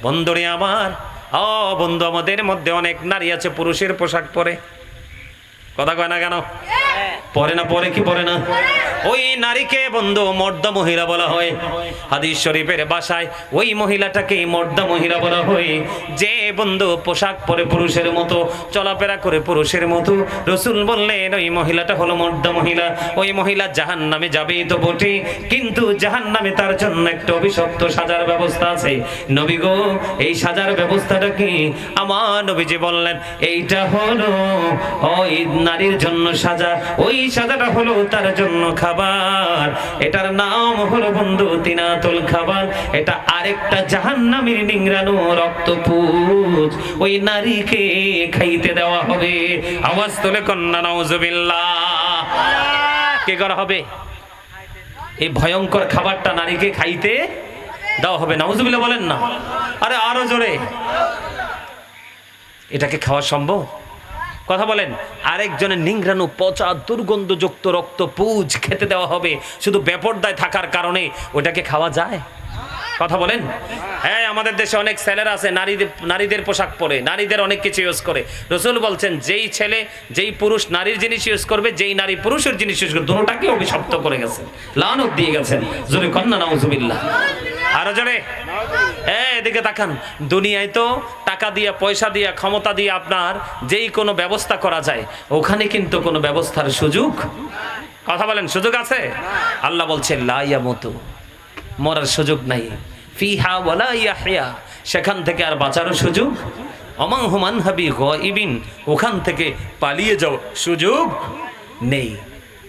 বন্ধুরে আমার, ও বন্ধু, আমাদের মধ্যে অনেক নারী আছে পুরুষের পোশাক পরে। কথা কয় না কেন? পরে না, পরে কি পরে না? ওই নারীকে বন্ধু মর্দা মহিলা বলা হয়। হাদিস শরীফের ভাষায় ওই মহিলাটাকে মর্দা মহিলা বলা হয়, যে বন্ধু পোশাক পরে পুরুষের মতো, চলাফেরা করে পুরুষের মতো। রাসূল বললেন ওই মহিলাটা হলো মর্দা মহিলা। ওই মহিলা জাহান্নামে যাবেই তো বটে, কিন্তু জাহান্নামে তার জন্য একটা অভিশপ্ত সাজার ব্যবস্থা আছে। নবী গো, এই সাজার ব্যবস্থাটা কি? আমার নবীজি বললেন এইটা হলো ওই নারীর জন্য সাজা, ওই সাজাটা হলো তার জন্য খাবার। এটার নাম হলো বন্ধু তিনাতুল খাবার। এটা আরেকটা জাহান্নামীর নিংড়ানো রক্তপুঞ্জ ওই নারীকে খাইতে দেওয়া হবে। আওয়াজ তুলে কন্যা নাউজুবিল্লাহ। কি করা হবে? এই ভয়ঙ্কর খাবারটা নারীকে খাইতে দেওয়া হবে। নাউজুবিল্লাহ বলেন না? আরে আরো জোরে। এটাকে খাওয়া সম্ভব? কথা বলেন। আরেকজনের নিংড়ানো পচা দুর্গন্ধযুক্ত রক্তপুঞ্জ খেতে দেওয়া হবে শুধু বেপরদায় থাকার কারণে। ওটাকে খাওয়া যায়? কথা বলেন। হ্যাঁ, আমাদের দেশে অনেক ছেলেরা আছে নারীদের পোশাক পরে, নারীদের অনেক কিছু ইউজ করে। রাসূল বলছেন যেই ছেলে যেই পুরুষ নারীর জিনিস ইউজ করবে, যেই নারী পুরুষের জিনিস ইউজ করবে, দুটোটাকে অভিশপ্ত করে গেছেন, লানত দিয়ে গেছেন। জোরে কন্না নাউজুবিল্লাহ। আরো জোরে। এদিকে তাকান। দুনিয়ায় তো টাকা দিয়ে, পয়সা দিয়ে, ক্ষমতা দিয়ে আপনার যেই কোনো ব্যবস্থা করা যায়, ওখানে কিন্তু কোনো ব্যবস্থার সুযোগ, কথা বলেন, সুযোগ আছে? আল্লাহ বলছেন লা ইয়ামুতু, মরার সুযোগ নাই। ফিহা ওয়ালা ইয়াহইয়া, সেখান থেকে আর বাঁচারও সুযোগ। অমান হুমান হাবি গায়িবিন, ওখান থেকে পালিয়ে যাও সুযোগ নেই।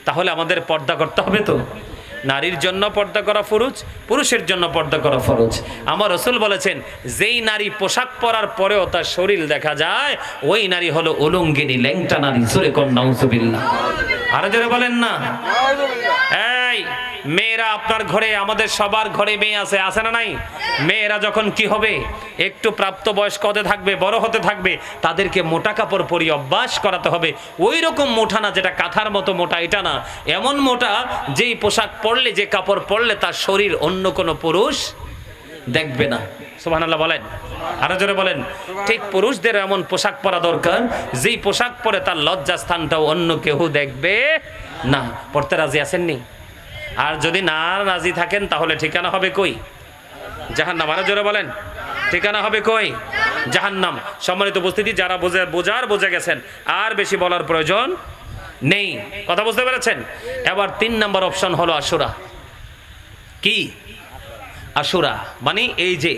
তাহলে আমাদের পর্দা করতে হবে তো। নারীর জন্য পর্দা করা ফরজ, পুরুষের জন্য পর্দা করা ফরজ। আমার রাসূল বলেছেন যেই নারী পোশাক পরার পরেও তার শরীর দেখা যায়, ওই নারী হলো উলঙ্গিনী, ল্যাংটা নারী। জোরে কোন নাউজুবিল্লাহ। আরো জোরে বলেন না? এই মেয়েরা, আপনার ঘরে, আমাদের সবার ঘরে মেয়ে আছে, আছে না নাই? মেয়েরা যখন কি হবে, একটু প্রাপ্ত বয়স্ক হতে থাকবে, বড় হতে থাকবে, তাদেরকে মোটা কাপড় পরিয়ে অভ্যাস করাতে হবে। ওই রকম মোটা না যেটা কাঁথার মতো মোটা, এটা না, এমন মোটা যেই পোশাক পরলে, যে কাপড় পরলে তার শরীর অন্য কোনো পুরুষ দেখবে না। সুবহানাল্লাহ বলেন। আরো জোরে বলেন। ঠিক পুরুষদের এমন পোশাক পরা দরকার যেই পোশাক পরে তার লজ্জাস্থানটাও অন্য কেউ দেখবে না। পড়তে রাজি আছেননি? আর যদি না রাজি থাকেন তাহলে ঠিকানা হবে কই? জাহান্নাম। আরো জোরে বলেন। ঠিকানা হবে কই? জাহান্নাম। সম্মানিত উপস্থিতি, যারা বুঝে গেছেন, আর বেশি বলার প্রয়োজন নেই। কথা বুঝতে পেরেছেন? এবার 3 নম্বর অপশন হলো আশুরা। কি? আশুরা মানে এই যে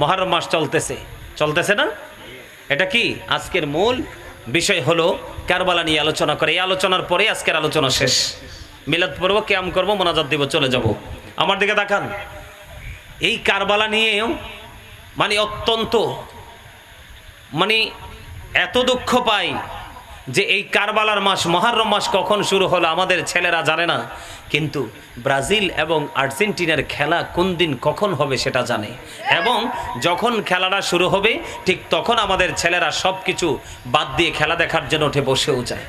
মুহররম মাস চলতেছে না, এটা কি আজকের মূল বিষয় হলো কারবালা নিয়ে আলোচনা করে। এই আলোচনার পরে আজকের আলোচনা শেষ। মিলাদ পড়ব, কিয়াম করব, মোনাজাত দিব, চলে যাব। আমার দিকে তাকান। এই কারবালা নিয়েও মানে অত্যন্ত এত দুঃখ পাই যে এই কারবালার মাস, মুহররম মাস কখন শুরু হলো আমাদের ছেলেরা জানে না, কিন্তু ব্রাজিল এবং আর্জেন্টিনার খেলা কোন দিন কখন হবে সেটা জানে। এবং যখন খেলাটা শুরু হবে ঠিক তখন আমাদের ছেলেরা সব কিছু বাদ দিয়ে খেলা দেখার জন্য উঠে বসেও যায়।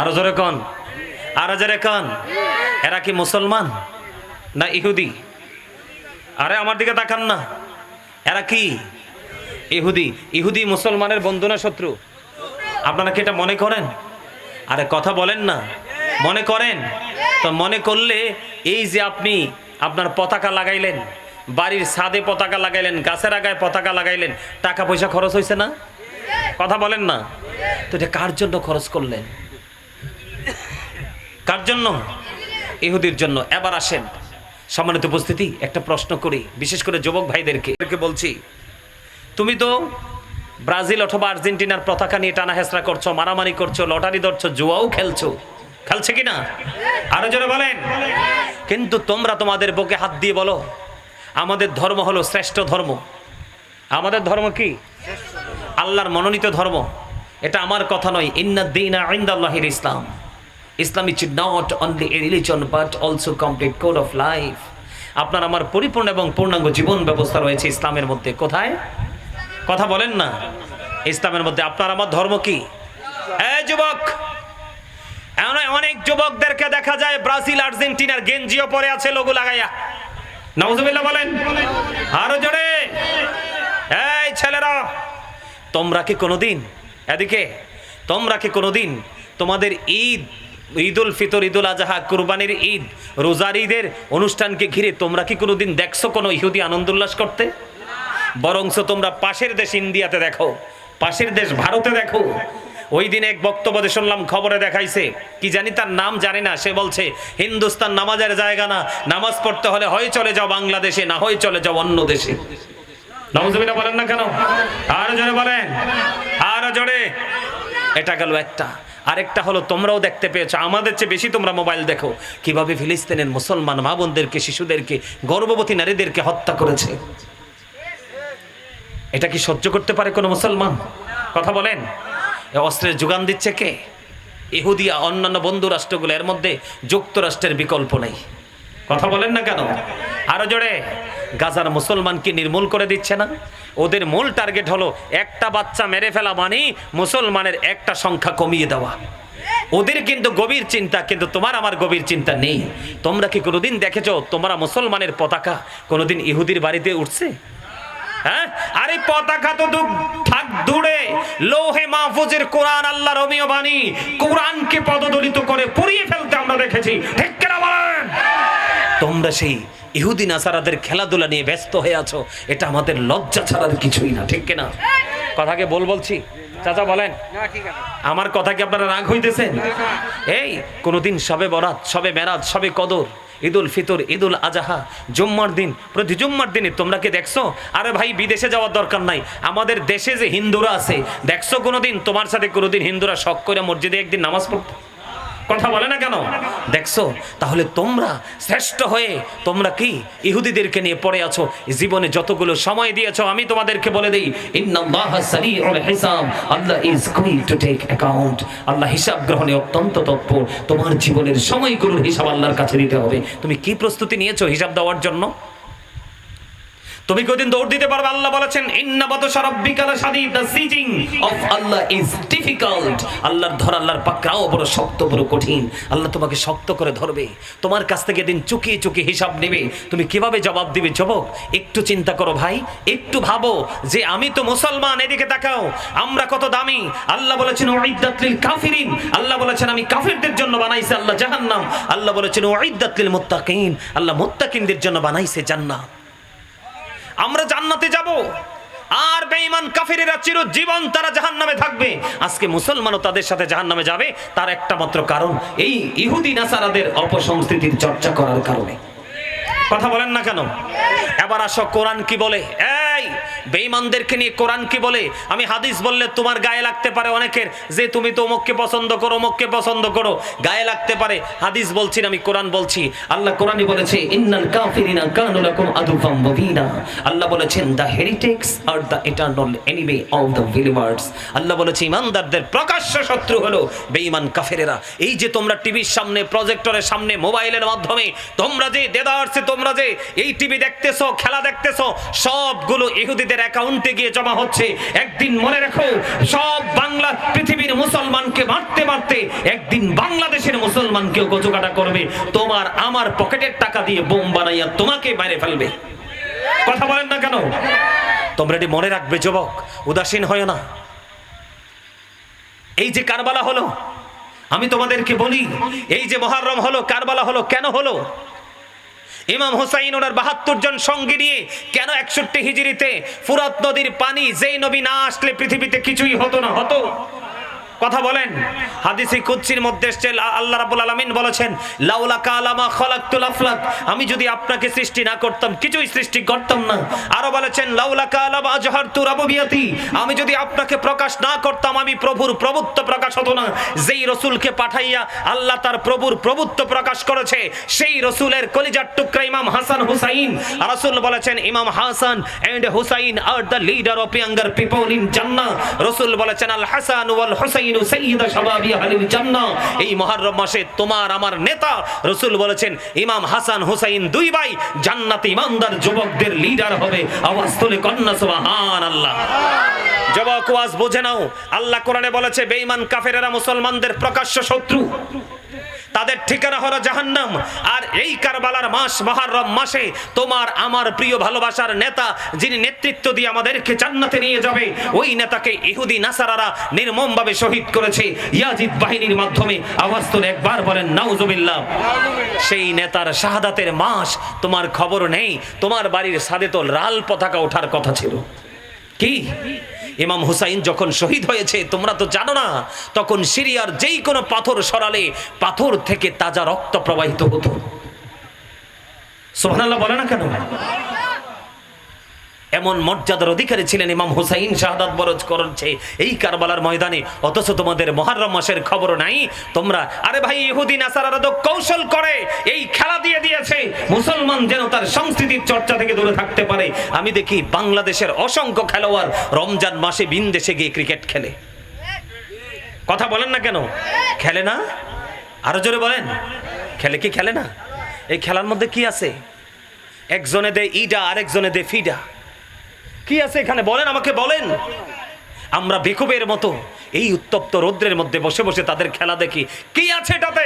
আরো জোরে কন, আরো জোরে কন। এরা কি মুসলমান না ইহুদি? আরে আমার দিকে তাকান না। এরা কি ইহুদি? ইহুদি মুসলমানের বন্ধু না শত্রু? আপনারা কি এটা মনে করেন? আরে কথা বলেন না। মনে করেন তো? মনে করলে এই যে আপনি আপনার পতাকা লাগাইলেন, বাড়ির ছাদে পতাকা লাগাইলেন, গাছের আগায় পতাকা লাগাইলেন, টাকা পয়সা খরচ হয়েছে না? কথা বলেন না। তো এটা কার জন্য খরচ করলেন? কার জন্য? ইহুদির জন্য। এবার আসেন সম্মানিত উপস্থিতি, একটা প্রশ্ন করি, বিশেষ করে যুবক ভাইদেরকে বলছি, তুমি তো ব্রাজিল অথবা আর্জেন্টিনার পতাকা নিয়ে টানা হেসরা করছো, মারামারি করছো, লটারি ধরছো, জুয়াও খেলছো, খেলছে কিনা? আরো জোরে বলেন। কিন্তু তোমরা তোমাদের বুকে হাত দিয়ে বলো আমাদের ধর্ম হলো শ্রেষ্ঠ ধর্ম। আমাদের ধর্ম কি? আল্লাহর মনোনীত ধর্ম। এটা আমার কথা নয়। ইন্নাদ-দীনা ইনদাল্লাহিল ইসলাম। Islam is not only a religion but also complete code of life. আপনার আমার পরিপূর্ণ এবং পূর্ণাঙ্গ জীবন ব্যবস্থা রয়েছে ইসলামের মধ্যে। কোথায়? কথা বলেন না। ইসলামের মধ্যে। আপনার আমার ধর্ম কি? এই যুবক, অনেক যুবকদেরকে দেখা যায় ব্রাজিল আর্জেন্টিনার গেঞ্জিও পরে আছে লোগো লাগাইয়া। নাউজুবিল্লাহ বলেন। আরো জোরে। এই ছেলেরা, তোমরা কি কোনোদিন এদিকে তোমরা কি কোনোদিন তোমাদের ঈদুল ফিতর, ঈদুল আজহা, কুরবানির ঈদ, রোজার ঈদের অনুষ্ঠানকে ঘিরে তোমরা কি কোনোদিন দেখছো কোনো ইহুদি আনন্দ উল্লাস করতে? বরংস তোমরা পাশের দেশ ইন্ডিয়াতে দেখো, পাশের দেশ ভারতে দেখো। ওই দিন এক বক্তব্য শুনলাম, খবরে দেখাইছে, কি জানি তার নাম জানি না, সে বলছে হিন্দুস্তান নামাজের জায়গা না, নামাজ পড়তে হলে হয় চলে যাও বাংলাদেশে, না হয় চলে যাও অন্য দেশে। নাউজুবিল্লাহ বলেন না কেন? আরো জোরে বলেন, আরো জোরে। এটা গেল একটা। আরেকটা হলো, তোমরাও দেখতে পেয়েছো, আমাদের চেয়ে বেশি তোমরা মোবাইল দেখো, কিভাবে ফিলিস্তিনের মুসলমান মা বোনদেরকে, শিশুদেরকে, গর্ভবতী নারীদেরকে হত্যা করেছে। এটা কি সহ্য করতে পারে কোনো মুসলমান? কথা বলেন। অস্ত্রের যোগান দিচ্ছে কে? ইহুদিয়া, অন্যান্য বন্ধু রাষ্ট্রগুলো, এর মধ্যে যুক্তরাষ্ট্রের বিকল্প নেই। কথা বলেন না কেন? আরো জোরে। গাজার মুসলমানকে নির্মূল করে দিচ্ছে না? ওদের মূল টার্গেট হলো একটা বাচ্চা মেরে ফেলা মানে মুসলমানের একটা সংখ্যা কমিয়ে দেওয়া। ওদের কিন্তু গভীর চিন্তা, কিন্তু তোমার আমার গভীর চিন্তা নেই। তোমরা কি কোনোদিন দেখেছো তোমরা মুসলমানের পতাকা কোনোদিন ইহুদির বাড়িতে উঠছে? হ্যাঁ, আরে পতাকা তো থাক দূরে, লোহে মাহফুজের কোরআন, আল্লাহর রমিয় বাণী, কোরআনকে পদদলিত করে পুড়িয়ে ফেলতে আমরা দেখেছি। ঠিক কিনা বলেন? তোমরা সেই ইহুদি নাসারাদের খেলাধুলা নিয়ে ব্যস্ত হয়ে আছো। এটা আমাদের লজ্জা ছাড়ার কিছুই না। ঠিক কিনা? কথাকে বলছি চাচা বলেন। আমার কথা কি আপনারা রাগ হইতেছেন? এই কোনোদিন সবে বরাত, সবে মেরাজ, সবে কদর, ঈদুল ফিতর, ঈদুল আজহা, জুম্মার দিন, প্রতি জুম্মার দিনে তোমরা কি দেখছো? আরে ভাই, বিদেশে যাওয়ার দরকার নাই, আমাদের দেশে যে হিন্দুরা আছে, দেখছো কোনোদিন তোমার সাথে কোনোদিন হিন্দুরা শখ করে মসজিদে একদিন নামাজ পড়তে? কথা বলে না কেন? দেখছো? তাহলে তোমরা শ্রেষ্ঠ হয়ে তোমরা কি ইহুদিদেরকে নিয়ে পড়ে আছো। জীবনে যতগুলো সময় দিয়েছো, আমি তোমাদেরকে বলে দেই, ইন্নাল্লাহা সারিউল হিসাব, Allah is going to take account. আল্লাহ হিসাব গ্রহণে অত্যন্ত তৎপর। তোমার জীবনের সময়গুলোর হিসাব আল্লাহর কাছে দিতে হবে। তুমি কি প্রস্তুতি নিয়েছো হিসাব দেওয়ার জন্য? তুমি কদিন দৌড় দিতে পারবে? আল্লাহ বলেছেন, ইন্না বাতশা রাব্বিকা লাশাদীদ, the seizing of Allah is difficult. আল্লাহর ধর, আল্লাহর পাকড়াও বড় শক্ত, বড় কঠিন। আল্লাহ তোমাকে শক্ত করে ধরবে, তোমার কাছ থেকে দিন চুকিয়ে চুকিয়ে হিসাব নেবে। তুমি কিভাবে জবাব দিবে? যুবক, একটু চিন্তা করো ভাই, একটু ভাবো যে আমি তো মুসলমান, এদিকে তাকাও, আমরা কত দামি। আল্লাহ বলেছেন উইদ্দাত লিল কাফিরিন, আল্লাহ বলেছেন আমি কাফিরদের জন্য বানাইছি আল্লাহ জাহান্নাম। আল্লাহ বলেছেন উইদ্দাত লিল মুত্তাকিন, আল্লাহ মুত্তাকিনদের জন্য বানাইছে জান্নাত। আমরা জান্নাতে যাব, আর বেঈমান কাফিরেরা চিরজীবন তারা জাহান্নামে থাকবে। আজকে মুসলমানও তাদের সাথে জাহান্নামে যাবে, তার একটা মাত্র কারণ, এই ইহুদি নাসারাদের অপসংস্কৃতির চর্চা করার কারণে। কথা বলেন না কেন? এবার আসো, কোরআন কি বলে? এই বেঈমানদেরকে নিয়ে কোরআন কি বলে? আমি হাদিস বললে তোমার গায়ে লাগতে পারে অনেকের, যে তুমি তো অমুককে পছন্দ করো, অমুককে পছন্দ করো, গায়ে লাগতে পারে। হাদিস বলছি না, আমি কোরআন বলছি। আল্লাহ কোরআনে বলেছে, ইন্নাল কাফিরিনা কানু লাকুম আদুওয়াম মুবিনা। আল্লাহ বলেছেন, the heretics are the eternal enemy of the believers. আল্লাহ বলেছে, ইমানদারদের প্রকাশ্য শত্রু হলো বেঈমান কাফেরেরা। এই যে তোমরা টিভির সামনে, প্রজেক্টরের সামনে, মোবাইলের মাধ্যমে তোমরা যে দেদারসে তোমরা যে এই টিভি দেখতেছো, খেলা দেখতেছো, সবগুলো ইহুদিদের অ্যাকাউন্টে গিয়ে জমা হচ্ছে। একদিন মনে রাখো, সব বাংলা পৃথিবীর মুসলমানকে মারতে মারতে একদিন বাংলাদেশের মুসলমানকেও গজকাটা করবে। তোমার আমার পকেটের টাকা দিয়ে বোম বানাইয়া তোমাকে মেরে ফেলবে। কথা বলেন না কেন? তোমরা এটি মনে রাখবে যুবক, উদাসীন হয় না। এই যে কারবালা হলো, আমি তোমাদেরকে বলি, এই যে মুহররম হলো, কারবালা হলো, কেন হলো? ইমাম হুসাইন ওনার ৭২ জন সঙ্গী নিয়ে কেন ৬১ হিজরিতে ফুরাত নদীর পানি, যেই নবী না আসলে পৃথিবীতে কিছুই হতো না, হতো? কথা বলেন। হাদিসে কুদসির মধ্যে এসেছে আল্লাহ রাব্বুল আলামিন বলেছেন লাউলা কালামা খালাকতুল আফলাক, আমি যদি আপনাকে সৃষ্টি না করতাম কিছুই সৃষ্টি করতাম না। আরো বলেছেন লাউলা কালামা আজহারতু রাবুবিয়াতি, আমি যদি আপনাকে প্রকাশ না করতাম আমি প্রভুর প্রভুত্ব প্রকাশ হতো না। যেই রাসূলকে পাঠাইয়া আল্লাহ তার প্রভুর প্রভুত্ব প্রকাশ করেছে সেই রাসূলের কলিজার টুকরা ইমাম হাসান হুসাইন, রাসূল বলেছেন ইমাম Hasan and Hussain are the leader of younger people in Jannah. রাসূল বলেছেন আল হাসান ওয়াল হুসাইন সাইয়্যিদা শাবাবি আহলিল জান্নাহ। এই মুহররম মাসে তোমার আমার নেতা রাসূল বলেছেন ইমাম হাসান হুসাইন দুই ভাই জান্নাতে ইমানদার যুবকদের লিডার হবে। আওয়াজ তুলে কন্না সুবহানাল্লাহ। যুবক ওয়াজ বুঝে নাও, আল্লাহ কোরআনে বলেছে বেঈমান কাফেরেরা মুসলমানদের প্রকাশ্য শত্রু, তাদের ঠিকানা হলো জাহান্নাম। আর এই কারবালার মাস মুহররম মাসে তোমার আমার প্রিয় ভালোবাসার নেতা যিনি নেতৃত্ব দিয়ে আমাদেরকে জান্নাতে নিয়ে যাবে, ওই নেতাকে ইহুদি নাসারারা নির্মমভাবে শহীদ করেছে ইয়াজিদ বাহিনীর মাধ্যমে। আওয়াজ তুলে একবার বলেন নাউজুবিল্লাহ। সেই নেতার শাহাদাতের মাস তোমার খবর নেই। তোমার বাড়ির ছাদে তো লাল পতাকা ওঠার কথা ছিল। কি ইমাম হুসাইন যখন শহীদ হয়েছে তোমরা তো জানো না, তখন সিরিয়ার যেই কোনো পাথর সরালে পাথর থেকে তাজা রক্ত প্রবাহিত হতো। সুবহানাল্লাহ বলে না কেন? এমন মর্যাদার অধিকারী ছিলেন ইমাম হুসাইন, শাহাদাত বরজ করেছে এই কারবালার ময়দানে। অথচ তোমাদের মুহররম মাসের খবর নাই। তোমরা আরে ভাই ইহুদি নাসারারা তো কৌশল করে এই খেলা দিয়ে দিয়েছে মুসলমান যেন তার সংস্কৃতির চর্চা থেকে দূরে থাকতে পারে। আমি দেখি বাংলাদেশের অসংখ্য খেলোয়াড় রমজান মাসে বিদেশে গিয়ে ক্রিকেট খেলে। কথা বলেন না কেন? খেলে না? আরো জোরে বলেন, খেলে কি খেলে না? এই খেলার মধ্যে কি আছে? একজনে দে ইডা আরেকজনে দে ফিডা, কি আছে এখানে বলেন, আমাকে বলেন। আমরা বেকুবের মতো এই উত্তপ্ত রৌদ্রের মধ্যে বসে বসে তাদের খেলা দেখি, কি আছে এটাতে?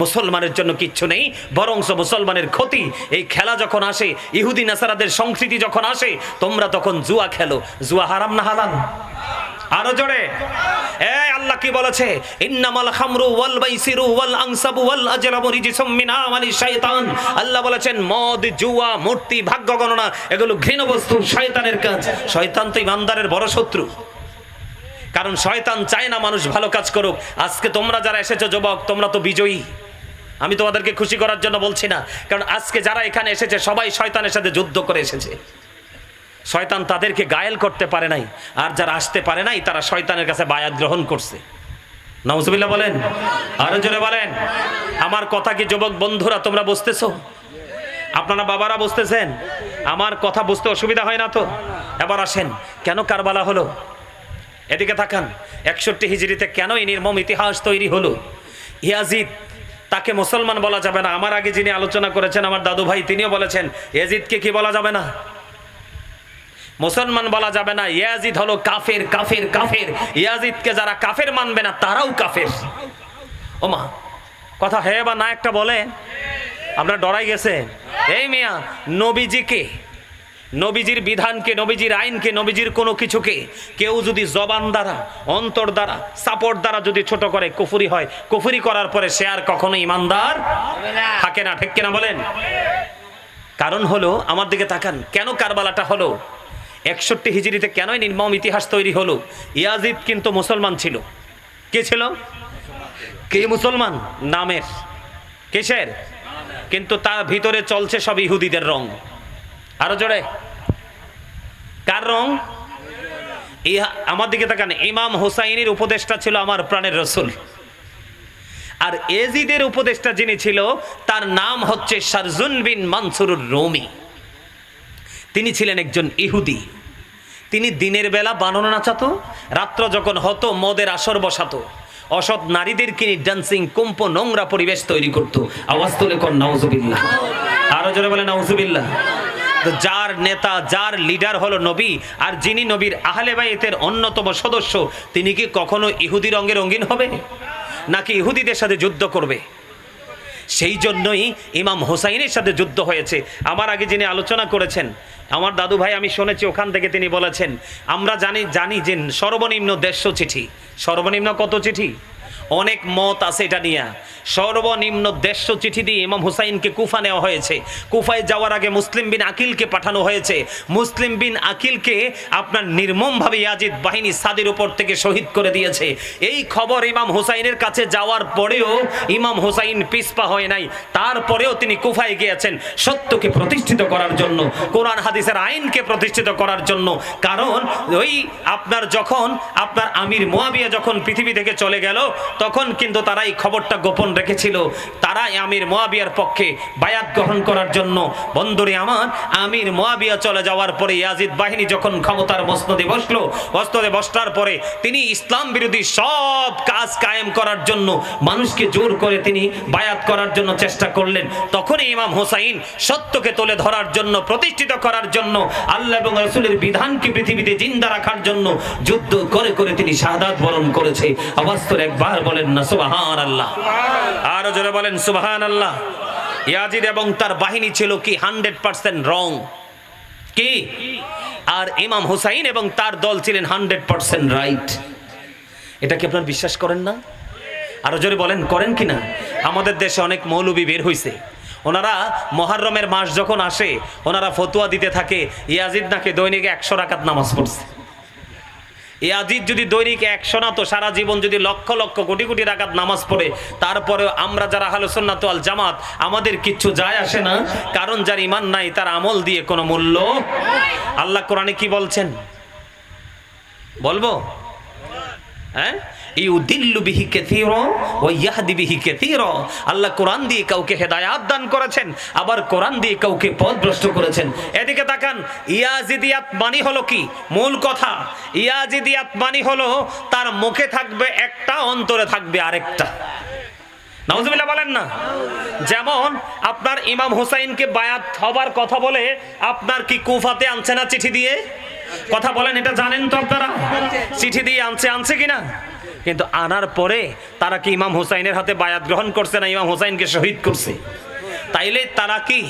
মুসলমানের জন্য কিচ্ছু নেই, বরংস মুসলমানের ক্ষতি। এই খেলা যখন আসে, ইহুদি নাসারাদের সংস্কৃতি যখন আসে, তোমরা তখন জুয়া খেলো। জুয়া হারাম না হালাল? আরো জোরে। আল্লাহ কি বলেছে? ইন্নামাল খামরু ওয়াল বাইসিরু ওয়াল আনসাবু ওয়াল আজলামু রিজসুম মিন আমালি শাইতান। আল্লাহ বলেছেন মদ, জুয়া, মূর্তি, ভাগ্য গণনা এগুলো ঘৃণ্য বস্তু, শয়তানের কাজ। শয়তান তো ইমানদারের বড় শত্রু, কারণ শয়তান চায় না মানুষ ভালো কাজ করুক। আজকে তোমরা যারা এসেছো যুবক, তোমরা তো বিজয়ী। আমি তোমাদেরকে খুশি করার জন্য বলছি না, কারণ আজকে যারা এখানে এসেছে সবাই শয়তানের সাথে যুদ্ধ করে এসেছে। শয়তান তাদেরকে গায়েল করতে পারে নাই, আর যারা আসতে পারে নাই তারা শয়তানের কাছে বায়াত গ্রহণ করছে। নাউজুবিল্লাহ বলেন, আরো জোরে বলেন। আমার কথা কি যুবক বন্ধুরা তোমরা বুঝতেছো? আপনারা বাবারা বুঝতেছেন? আমার কথা বুঝতে অসুবিধা হয় না তো? এবার আসেন, কেন কারবালা হলো? এদিকে তাকান। 61 হিজরিতে কেন এই নির্মম ইতিহাস তৈরি হলো? ইয়াজিদ, তাকে মুসলমান বলা যাবে না। আমার আগে যিনি আলোচনা করেছেন আমার দাদু ভাই, তিনিও বলেছেন ইয়াজিদকে কি বলা যাবে না? মুসলমান বলা যাবে না। ইয়াজিদ হলো কাফের, কাফের, কাফের। ইয়াজিদকে যারা কাফের মানবে না তারাও কাফের। ওমা, কথা হ্যাঁ বা না একটা বলে, আপনারা ডরাই গেছেন। এই মিয়া, নবীজিকে, নবীজির বিধানকে, নবীজির আইনকে, নবীজির কোনো কিছুকে কেউ যদি জবান দ্বারা, অন্তর দ্বারা, সাপোর্ট দ্বারা যদি ছোট করে, কুফরি হয়। কুফরি করার পরে সে আর কখনো ইমানদার থাকে না। ঠিক কিনা বলেন? কারণ হলো, আমার দিকে তাকান, কেন কারবালাটা হলো? 61 হিজরিতে কেন নির্মম ইতিহাস তৈরি হলো? ইয়াজিদ কিন্তু মুসলমান ছিল। কে ছিল? কে মুসলমান? নামের। কিসের? কিন্তু তার ভিতরে চলছে সব ইহুদিদের রং। আরো জোরে, কার রং? আমার দিকে তাকান। ইমাম হুসাইনের উপদেষ্টা ছিল আমার প্রাণের রসুল, আর ইয়াজিদের উপদেষ্টা যিনি ছিল তার নাম হচ্ছে শারজুন বিন মানসুরুর রুমি। তিনি ছিলেন একজন ইহুদি। তিনি দিনের বেলা বানানো নাচাতো, রাত্র যখন হতো মদের আসর বসাতো, অসৎ নারীদেরকে ডান্সিং, কুম্প, নোংরা পরিবেশ তৈরি করতো। আওয়াজ তুলে কোন নাউজুবিল্লাহ। আরো জোরে বলে নাউজুবিল্লাহ। যার নেতা, যার লিডার হলো নবী, আর যিনি নবীর আহলে বাইতের অন্যতম সদস্য, তিনি কি কখনো ইহুদি রঙে রঙিন হবে নাকি ইহুদিদের সাথে যুদ্ধ করবে? সেই জন্যই ইমাম হুসাইনের সাথে যুদ্ধ হয়েছে। আমার আগে যিনি আলোচনা করেছেন আমার দাদু ভাই, আমি শুনেছি ওখান থেকে তিনি বলেছেন আমরা জানি যে সর্বনিম্ন 150 চিঠি। সর্বনিম্ন কত চিঠি? অনেক মত আছে এটা নিয়ে। সর্বনিম্ন 150 চিঠি দিয়ে ইমাম হুসাইনকে কুফা নেওয়া হয়েছে। কুফায় যাওয়ার আগে মুসলিম বিন আকিলকে পাঠানো হয়েছে। মুসলিম বিন আকিলকে আপনার নির্মমভাবে ইয়াজিদ বাহিনী সাদের উপর থেকে শহীদ করে দিয়েছে। এই খবর ইমাম হুসাইনের কাছে যাওয়ার পরেও ইমাম হুসাইন পিছপা হয় নাই। তারপরেও তিনি কুফায় গিয়েছেন সত্যকে প্রতিষ্ঠিত করার জন্য, কোরআন হাদিসের আইনকে প্রতিষ্ঠিত করার জন্য। কারণ ওই আপনার যখন আপনার আমির মুয়াবিয়া যখন পৃথিবী থেকে চলে গেল, তখন কিন্তু তারা এই খবরটা গোপন রেখেছিল। তারা আমির মুয়াবিয়ার পক্ষে বায়াত গ্রহণ করার জন্য। বন্ধুরে আমার, আমির মুয়াবিয়া চলে যাওয়ার পরে ইয়াজিদ বাহিনী যখন ক্ষমতার মসনদে বসলো, মসনদে বসার পরে তিনি ইসলাম বিরোধী সব কাজ কায়েম করার জন্য মানুষকে জোর করে তিনি বায়াত করার জন্য চেষ্টা করলেন। তখনই ইমাম হুসাইন সত্যকে তুলে ধরার জন্য, প্রতিষ্ঠিত করার জন্য, আল্লাহ এবং রাসূলের বিধানকে পৃথিবীতে জিন্দা রাখার জন্য যুদ্ধ করে করে তিনি শাহাদাত বরণ করেছে। আওয়াজ করে একবার বলেন না সুবহানাল্লাহ। আরো জোরে বলেন সুবহানাল্লাহ। ইয়াজিদ এবং তার বাহিনী ছিল কি 100% রং কি, আর ইমাম হুসাইন এবং তার দল ছিলেন 100% রাইট। এটা কি আপনারা বিশ্বাস করেন না? আরো জোরে বলেন, করেন কিনা? আমাদের দেশে অনেক মৌলবী বের হইছে, ওনারা মুহররমের মাস যখন আসে ওনারা ফতোয়া দিতে থাকে ইয়াজিদ নাকি দৈনিক 100 রাকাত নামাজ পড়ছে। ইয়াজিদ যদি দৈনিক 100 না তো সারা জীবন যদি লক্ষ লক্ষ কোটি কোটি রাকাত নামাজ পড়ে, তারপরেও আমরা যারা আহলে সুন্নাত ওয়াল জামাত আমাদের কিচ্ছু যায় আসে না। কারণ যার ঈমান নাই তার আমল দিয়ে কোনো মূল্য। আল্লাহ কোরআনে কি বলছেন বলবো? হ্যাঁ, ইউদিল্লু বিহি কাসীরা ওয়া ইয়াহদি বিহি কাসীরা। আল্লাহ কোরআন দিয়ে কাউকে হেদায়েত দান করেছেন, আবার কোরআন দিয়ে কাউকে পথভ্রষ্ট করেছেন। এদিকে তাকান, ইয়াজিদিয়াত মানে হলো কি? মূল কথা, ইয়াজিদিয়াত মানে হলো তার মুখে থাকবে একটা, অন্তরে থাকবে আরেকটা। নাউজুবিল্লাহ বলেন না। যেমন আপনার ইমাম হুসাইনকে বায়াত হবার কথা বলে আপনার কি কুফাতে আনছে না চিঠি দিয়ে? কথা বলেন, এটা জানেন তো আপনারা? চিঠি দিয়ে আনছে কিনা? কিন্তু আনার পরে তারা কি ইমাম হুসাইনের হাতে বায়াত গ্রহণ করছে না ইমাম হুসাইনকে শহীদ করছে? তাইলে তারা কি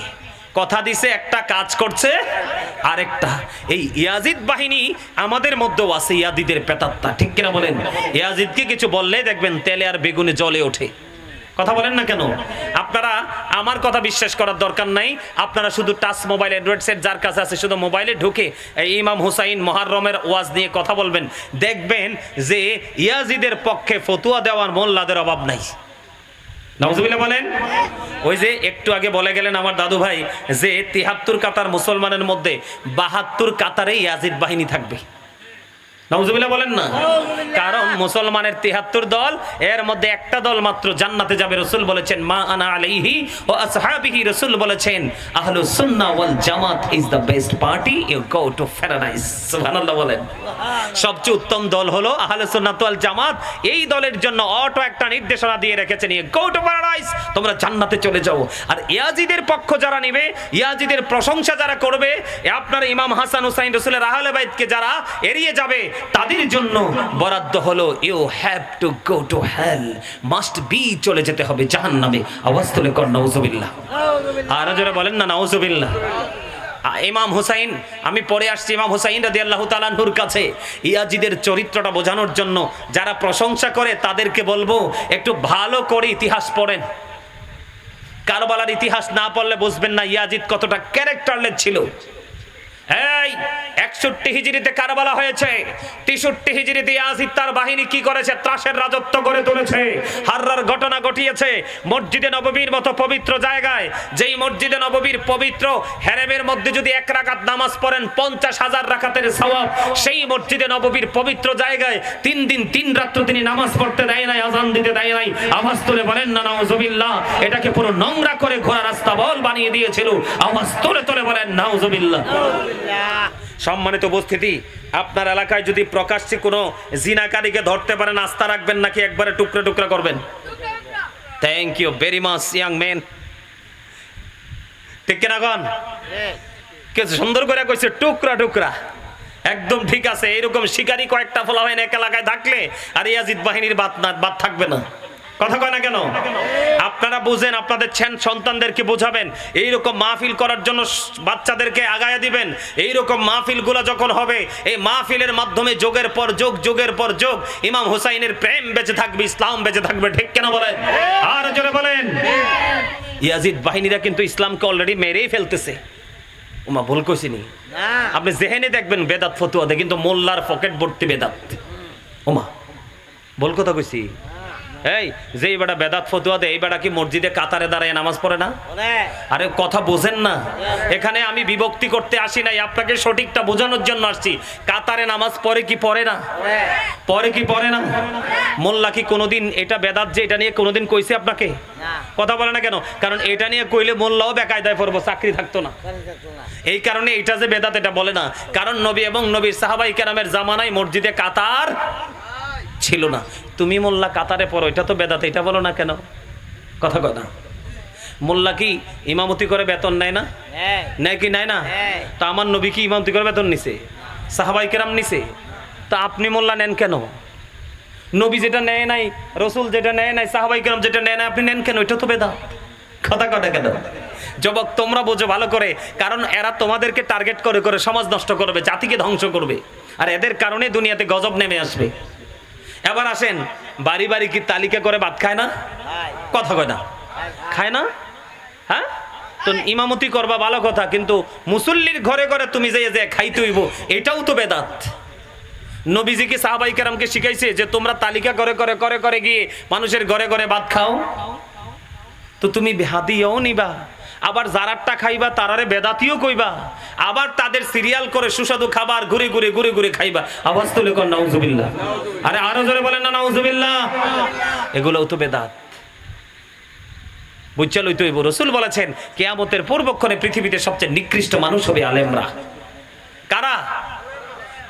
কথা দিছে একটা, কাজ করছে আরেকটা। এই ইয়াজিদ বাহিনী আমাদের মধ্যেও আছে, ইয়াজিদের প্রেতাত্মা, ঠিক কিনা বলেন? ইয়াজিদকে কিছু বললেই দেখবেন তেলে আর বেগুনে জ্বলে ওঠে। কথা বলেন না কেন? আপনারা আমার কথা বিশ্বাস করার দরকার নাই। আপনারা শুধু টাচ মোবাইল, অ্যান্ড্রয়েড সেট যার কাছে আছে শুধু মোবাইলে ঢুকে ইমাম হুসাইন মুহররমের ওয়াজ নিয়ে কথা বলবেন, দেখবেন যে ইয়াজিদের পক্ষে ফতোয়া দেওয়ার মোল্লাদের অভাব নাই। নাউজুবিল্লাহ বলেন। ওই যে একটু আগে বলে গেলেন আমার দাদু ভাই যে ৭৩ কাতার মুসলমানের মধ্যে ৭২ কাতারে ইয়াজিদ বাহিনী থাকবে। নাউজুবিল্লাহ বলেন না। কারণ মুসলমানের ৭৩ দল, এর মধ্যে একটা দল মাত্র জান্নাতে যাবে। রাসূল বলেছেন মা আনা আলাইহি ওয়া আসহাবিহি। রাসূল বলেছেন আহলুস সুন্নাহ ওয়াল জামাত is the best party, you go to paradise. সুবহানাল্লাহ বলেন। সবচেয়ে উত্তম দল হলো আহলুস সুন্নাহ ওয়াল জামাত। এই দলের জন্য অটো একটা নির্দেশনা দিয়ে রেখেছেন, ইউ গো টু প্যারাডাইস, তোমরা জান্নাতে চলে যাও। আর ইয়াজিদের পক্ষ যারা নেবে, ইয়াজিদের প্রশংসা যারা করবে, আপনার ইমাম হাসান হুসাইন রাসূলের আহলে বাইতকে যারা এড়িয়ে যাবে, তাদের জন্য বরাদ্দ হলো you have to go to hell, must be, চলে যেতে হবে জাহান্নামে। আওয়াজ তুলে কর নাউজুবিল্লাহ। আর যারা বলেন না নাউজুবিল্লাহ। ইমাম হুসাইন, আমি পরে আসছি ইমাম হুসাইন রাদিয়াল্লাহু তাআলা আনহুর কাছে। ইয়াজিদের চরিত্রটা বোঝানোর জন্য যারা প্রশংসা করে তাদেরকে বলবো একটু ভালো করে ইতিহাস পড়েন। কারবালার ইতিহাস না পড়লে বুঝবেন না ইয়াজিদ কতটা ক্যারেক্টারলেস ছিল। এই ৬১ হিজরিতে কারবালা হয়েছে, ৬৩ হিজরিতে ইয়াজিদ তার বাহিনী কি করেছে? ত্রাসের রাজত্ব করে তুলেছে, হাররার ঘটনা ঘটিয়েছে। মসজিদে নববীর মতো পবিত্র জায়গায়, যেই মসজিদে নববীর পবিত্র হেরেমের মধ্যে যদি ১ রাকাত নামাজ পড়েন ৫০,০০০ রাকাতের সওয়াব, সেই মসজিদে নববীর পবিত্র জায়গায় ৩ দিন ৩ রাত্র তিনি নামাজ পড়তে দেয় নাই, আযান দিতে দেয় নাই। আওয়াজ তুলে বলেন না নাউজুবিল্লাহ। এটাকে পুরো নোংরা করে ঘোড়া রাস্তা বল বানিয়ে দিয়েছিল। আওয়াজ তুলে তুলে বলেন নাউজুবিল্লাহ। সম্মানিত উপস্থিতি, আপনার এলাকায় যদি প্রকাশ্যে কোনো জিনাকারীকে ধরতে পারেন, আস্থা রাখবেন নাকি একবারে টুকরা টুকরা করবেন? Thank you very much young man. ঠিক কিনা গন? কে সুন্দর করে কইছে টুকরা টুকরা, একদম ঠিক আছে। এইরকম শিকারী কয়েকটা ফলা হয় এক এলাকায় থাকলে আর ইয়াজিদ বাহিনীর বাদ থাকবে না। কথা কয় না কেন? আপনারা বুঝেন, আপনাদের সন্তানদেরকে বোঝাবেন, এইরকম মাহফিল করার জন্য বাচ্চাদেরকে আগায় দিবেন। এইরকম মাহফিলগুলো যখন হবে, এই মাহফিলের মাধ্যমে যুগের পর যুগ, যুগের পর যুগ ইমাম হুসাইনের প্রেম বেঁচে থাকবে, ইসলাম বেঁচে থাকবে। ঠিক কেন বলেন? আর জোরে বলেন। ইয়াজিদ বাহিনীরা কিন্তু ইসলামকে অলরেডি মেরেই ফেলতেছে। ওমা ভুল কইছিনি? আপনি জেহেনে দেখবেন বেদাত ফতুয়া দেয়, কিন্তু মোল্লার পকেট ভর্তি বেদাত। ওমা ভুল কথা কইছি? এই যে এই বেটা বেদাত ফতুয়া দেয়, এই বেটা কি মসজিদে কাতারে দাঁড়ায় নামাজ পড়ে না? আরে কথা বোঝেন না। এখানে আমি বিভক্তি করতে আসি নাই, আপনাকে সঠিকটা বোঝানোর জন্য আসছি। কাতারে নামাজ পড়ে কি পড়ে না? পড়ে কি পড়ে না? মোল্লা কি কোনোদিন এটা বেদাত যে এটা নিয়ে কোনোদিন কইছে আপনাকে? কথা বলে না কেন? কারণ এটা নিয়ে কইলে মোল্লাও বেকায়দায় পড়বো, চাকরি থাকতো না। এই কারণে এটা যে বেদাত এটা বলে না। কারণ নবী এবং নবীর সাহাবাই কেরামের জামানায় মসজিদে কাতার ছিল না। তুমি মোল্লা কাতারে পড়ো, এটা তো বেদাত, এটা বলো না কেন? কথা কয় না। মোল্লা কি ইমামতি করে বেতন নেয় না? নেয় কি নেয় না? তা আমার নবী কি ইমামতি করে বেতন নিছে? সাহাবাই কেরাম নিছে। তা আপনি মোল্লা নেন কেন? নবী যেটা নেয় নাই, রসুল যেটা নেয় নাই, সাহাবাই কেরাম যেটা নেয় নাই, আপনি নেন কেন? এটা তো বেদাত। কথা কয় না কেন? যুবক তোমরা বোঝো ভালো করে, কারণ এরা তোমাদেরকে টার্গেট করে করে সমাজ নষ্ট করবে, জাতিকে ধ্বংস করবে, আর এদের কারণে দুনিয়াতে গজব নেমে আসবে। এবার আসেন, বাড়ি বাড়ি কি তালিকা করে ভাত খায় না? কথা কয় না? খায় না? হ্যাঁ, তো ইমামতি করবা ভালো কথা, কিন্তু মুসল্লির ঘরে ঘরে তুমি যে যে খাইতে হইব, এটাও তো বেদাত। নবীজিকে সাহাবাই কেরামকে শিখাইছে যে তোমরা তালিকা করে করে করে করে গিয়ে মানুষের ঘরে ঘরে ভাত খাও, তো তুমি হাদিয়াও নিবা, আবার যারারটা খাইবা তারারে বেদাতিও কইবা, আবার তাদের সিরিয়াল করে সুস্বাদু খাবার ঘুরে ঘুরে ঘুরে ঘুরে খাইবা। আওয়াজ তুলে কর নাউজুবিল্লাহ। আরে আরো জোরে বলেন না নাউজুবিল্লাহ। এগুলোও তো বেদাত। বুঝছালই তো রাসূল বলেছেন কিয়ামতের পূর্বক্ষণে পৃথিবীতে সবচেয়ে নিকৃষ্ট মানুষ হবে আলেমরা। কারা?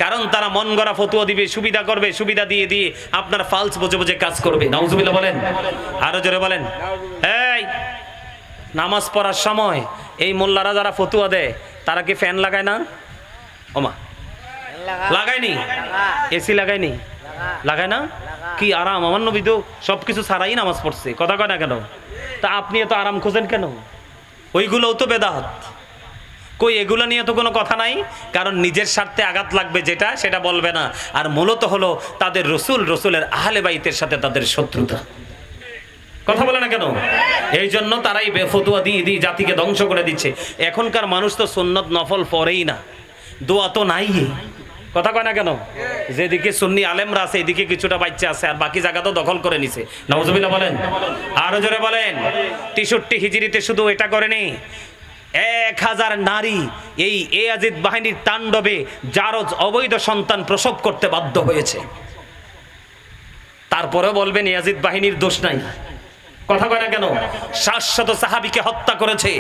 কারণ তারা মন গড়া ফতোয়া দিবে, সুবিধা করবে, সুবিধা দিয়ে দিয়ে আপনার ফালস বুঝে বুঝে কাজ করবে। নাউজুবিল্লাহ বলেন, আরো জোরে বলেন। এই নামাজ পড়ার সময় এই মোল্লারা যারা ফতুয়া দেয় তারা কি ফ্যান লাগায় না? ওমা লাগায়নি? এসি লাগায়নি? লাগায় না? কি আরাম! আমার নবী তো সবকিছু ছাড়াই নামাজ পড়ছে। কথা কয় না কেন? তা আপনি এত আরাম খোঁজেন কেন? ওইগুলোও তো বেদাত। কই এগুলো নিয়ে তো কোনো কথা নাই, কারণ নিজের স্বার্থে আঘাত লাগবে যেটা, সেটা বলবে না। আর মূলত হলো তাদের রসুলের আহলে বাইতের সাথে তাদের শত্রুতা। কথা বলে না কেন? এই জন্য তারাই বেফতুয়া দিয়ে দিয়ে জাতিকে ধ্বংস করে দিচ্ছে। এখনকার মানুষ তো সুন্নত নফল পড়েই না, দোয়া তো নাই। কথা কয় না কেন? যেদিকে সুন্নি আলেমরা আছে এদিকে কিছুটা বাচ্চা আছে, আর বাকি জায়গা তো দখল করে নিছে। নাউজুবিল্লাহ বলেন, আরো জোরে বলেন। 63 হিজরিতে শুধু এটা করেনি, 1000 নারী এই ইয়াজিদ বাহিনীর তাণ্ডবে জারজ অবৈধ সন্তান প্রসব করতে বাধ্য হয়েছে। তারপরেও বলবেন ইয়াজিদ বাহিনীর দোষ নাই। কথা কয় না কেন? 700 সাহাবীকে হত্যা করেছে,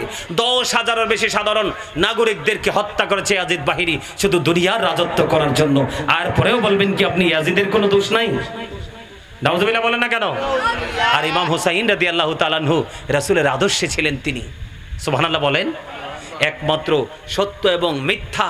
10,000-এর বেশি সাধারণ নাগরিকদেরকে হত্যা করেছে ইয়াজিদ বাহিনী শুধু দুনিয়ার রাজত্ব করার জন্য। আর পরেও বলবেন কি আপনি ইয়াজিদের কোনো দোষ নাই? নাউজুবিল্লাহ বলেন না কেন? আর ইমাম হুসাইন রাদিয়াল্লাহু তাআলা আনহু রাসূলের আদর্শে ছিলেন তিনি। সুবহানাল্লাহ বলেন। একমাত্র সত্য এবং মিথ্যা,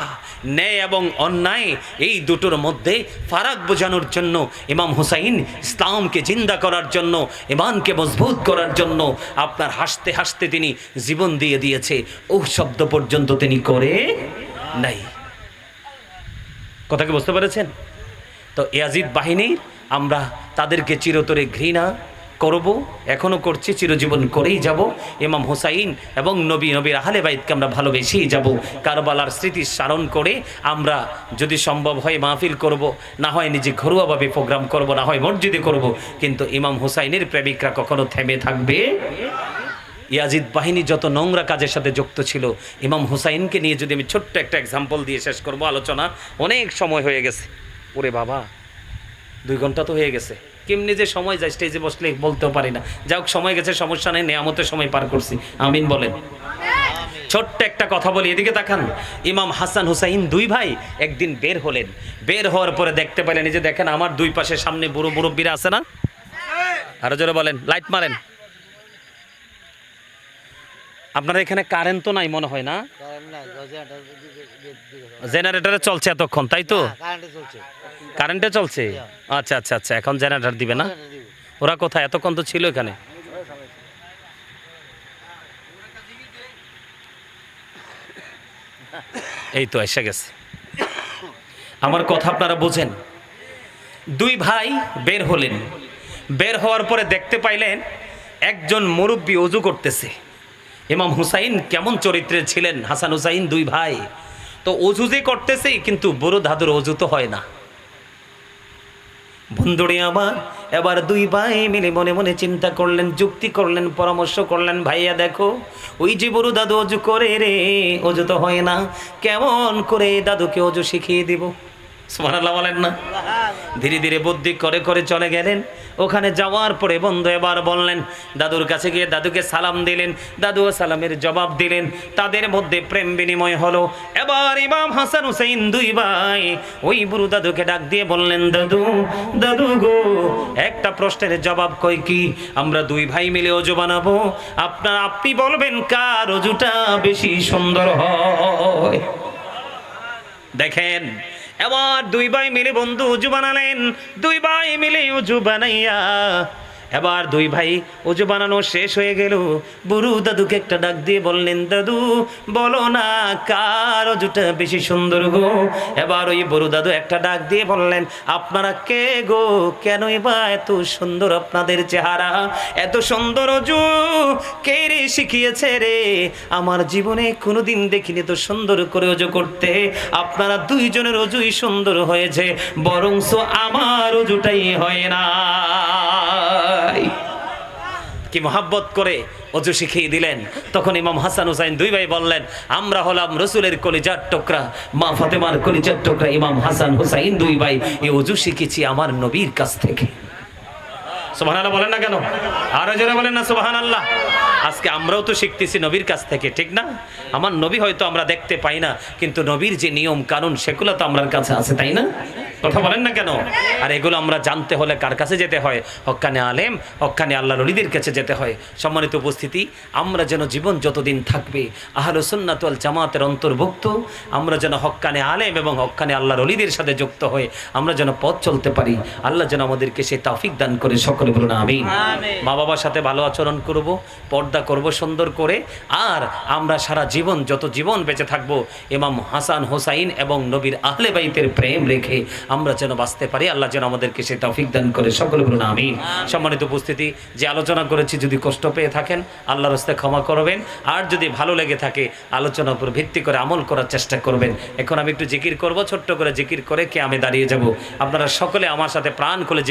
ন্যায় এবং অন্যায়, এই দুটোর মধ্যে ফারাক বোঝানোর জন্য ইমাম হুসাইন ইসলামকে জিন্দা করার জন্য, ঈমানকে মজবুত করার জন্য আপনার হাসতে হাসতে তিনি জীবন দিয়ে দিয়েছে। ও শব্দ পর্যন্ত তিনি করে নাই। কথা কি বুঝতে পেরেছেন? তো ইয়াজিদ বাহিনী আমরা তাদেরকে চিরতরে ঘৃণা করব, এখনো করছি, চিরজীবন করেই যাব। ইমাম হুসাইন এবং নবীর আহলে বাইতকে আমরা ভালোবেসেই যাব। কারবালার স্মৃতি স্মরণ করে আমরা যদি সম্ভব হয় মাহফিল করব, না হয় নিজে ঘরোয়াভাবে প্রোগ্রাম করব, না হয় মসজিদে করব, কিন্তু ইমাম হুসাইনের প্রেমিকরা কখনো থেমে থাকবে। ইয়াজিদ বাহিনী যত নোংরা কাজের সাথে যুক্ত ছিল, ইমাম হুসাইনকে নিয়ে যদি আমি ছোট্ট একটা এক্সাম্পল দিয়ে শেষ করব আলোচনা, অনেক সময় হয়ে গেছে। ওরে বাবা, 2 ঘন্টা তো হয়ে গেছে। কেমনি যে সময় যায় স্টেজে বসলে বলতেও পারি না। যাই হোক, সময় গেছে, সমস্যা নেই, নেয়ামতের সময় পার করছি। আমিন বলেন। ছোট্ট একটা কথা বলি, এদিকে তাকান। ইমাম হাসান হুসাইন 2 ভাই একদিন বের হলেন। বের হওয়ার পরে দেখতে পেলেন, এই যে দেখেন আমার 2 পাশে সামনে বুড়ো মুরব্বীরা আছে না? আরো জোরে বলেন, লাইট মারেন। আপনার এখানে কারেন্ট তো নাই মনে হয় না? জেনারেটরে চলছে এতক্ষণ, তাই তো? কারেন্টে চলছে। আচ্ছা আচ্ছা আচ্ছা, এখন জেনারেটর দিবে না? ওরা কোথায়? এতক্ষণ তো ছিল এখানে। এই তো এসে গেছে। আমার কথা আপনারা বোঝেন। দুই ভাই বের হলেন, বের হওয়ার পরে দেখতে পাইলেন একজন মুরব্বী ওযু করতেছে। ইমাম হুসাইন কেমন চরিত্রের ছিলেন, হাসান হুসাইন দুই ভাই। তো ওযু যে করতেছে, কিন্তু বুড়ো দাদুর ওযু তো হয় না। বন্ধুরে আমার, এবার দুই ভাই মিলে মনে মনে চিন্তা করলেন, যুক্তি করলেন, পরামর্শ করলেন, ভাইয়া দেখো ওই যে বুড়ো দাদু ওযু করে রে, ওযু তো হয় না, কেমন করে দাদুকে ওযু শিখিয়ে দিব। সুবহানাল্লাহ বলেন না। ধীরে ধীরে বুদ্ধি করে করে চলে গেলেন। ওখানে যাওয়ার পরে বন্ধু এবার বললেন, দাদুর কাছে গিয়ে দাদুকে সালাম দিলেন, দাদুও সালামের জবাব দিলেন, তাদের মধ্যে প্রেম বিনিময় হলো। এবার ইমাম হাসান হুসাইন দুই ভাই ওই বুড়ো দাদুকে ডাক দিয়ে বললেন, দাদু দাদু গো, একটা প্রশ্নের জবাব কই কি, আমরা দুই ভাই মিলে ওযু বানাবো, আপনি বলবেন কার ওযুটা বেশি সুন্দর হয়। দেখেন, এবার দুই ভাই মিলে বন্ধু ওযু বানালেন। দুই ভাই মিলে ওযু বানাইয়া এবার দুই ভাই ওযু বানানো শেষ হয়ে গেল। বুড়ো দাদুকে একটা ডাক দিয়ে বললেন, দাদু বলো না কার ওযুটা বেশি সুন্দর গো। এবার ওই বুড়ো দাদু একটা ডাক দিয়ে বললেন, আপনারা কে গো, কেনই বা এত সুন্দর আপনাদের চেহারা, এত সুন্দর ওযু কে রে শিখিয়েছে রে, আমার জীবনে কোনোদিন দেখিনি তো সুন্দর করে ওযু করতে। আপনারা দুইজনের ওযুই সুন্দর হয়েছে, বরংস আমার ওযুটাই হয় না। কি মহাব্বত করে ওযু শিখিয়ে দিলেন। তখন ইমাম হাসান হুসাইন দুই ভাই বললেন, আমরা হলাম রাসূলের কলিজার টুকরা, মা ফাতেমার কলিজার টুকরা ইমাম হাসান হুসাইন দুই ভাই, এই ওযু শিখেছি আমার নবীর কাছ থেকে। সুবহানাল্লাহ বলেন না কেন? আরো জোরে বলেন না সুবহানাল্লাহ। আজকে আমরাও তো শিখতেছি নবীর কাছ থেকে, ঠিক না? আমার নবী হয়তো আমরা দেখতে পাই না, কিন্তু নবীর যে নিয়ম কানুন সেগুলো তো আমার কাছে আছে, তাই না? কথা বলেন না কেন? আর এগুলো আমরা জানতে হলে কার কাছে যেতে হয়? হক্কানে আলেম, হক্কানে আল্লাহর ওলিদের কাছে যেতে হয়। সম্মানিত উপস্থিতি, আমরা যেন জীবন যতদিন থাকবে আহলুস সুন্নাত ওয়াল জামাতের অন্তর্ভুক্ত, আমরা যেন হক্কানে আলেম এবং হক্কানে আল্লাহর ওলিদের সাথে যুক্ত হয়ে আমরা যেন পথ চলতে পারি। আল্লাহ যেন আমাদেরকে সেই তৌফিক দান করে, সকলে বলুন আমিন। মা বাবার সাথে ভালো আচরণ করব, পর্দা করব সুন্দর করে, আর আমরা সারা জীবন যত জীবন বেঁচে থাকব ইমাম হাসান হুসাইন এবং নবীর আহলে বাইতের প্রেম রেখে আমরা যেন বাঁচতে পারি। আল্লাহ যেন আমাদেরকে সেই তৌফিক দান করে, সকলে বলুন আমিন। সম্মানিত উপস্থিতি, যে আলোচনা করেছি যদি কষ্ট পেয়ে থাকেন আল্লাহর রাস্তায় ক্ষমা করবেন, আর যদি ভালো লেগে থাকে আলোচনার উপর ভিত্তি করে আমল করার চেষ্টা করবেন। এখন আমি একটু জিকির করব, ছোট্ট করে জিকির করে কে আমি দাঁড়িয়ে যাব। আপনারা সকলে আমার সাথে প্রাণ খুলে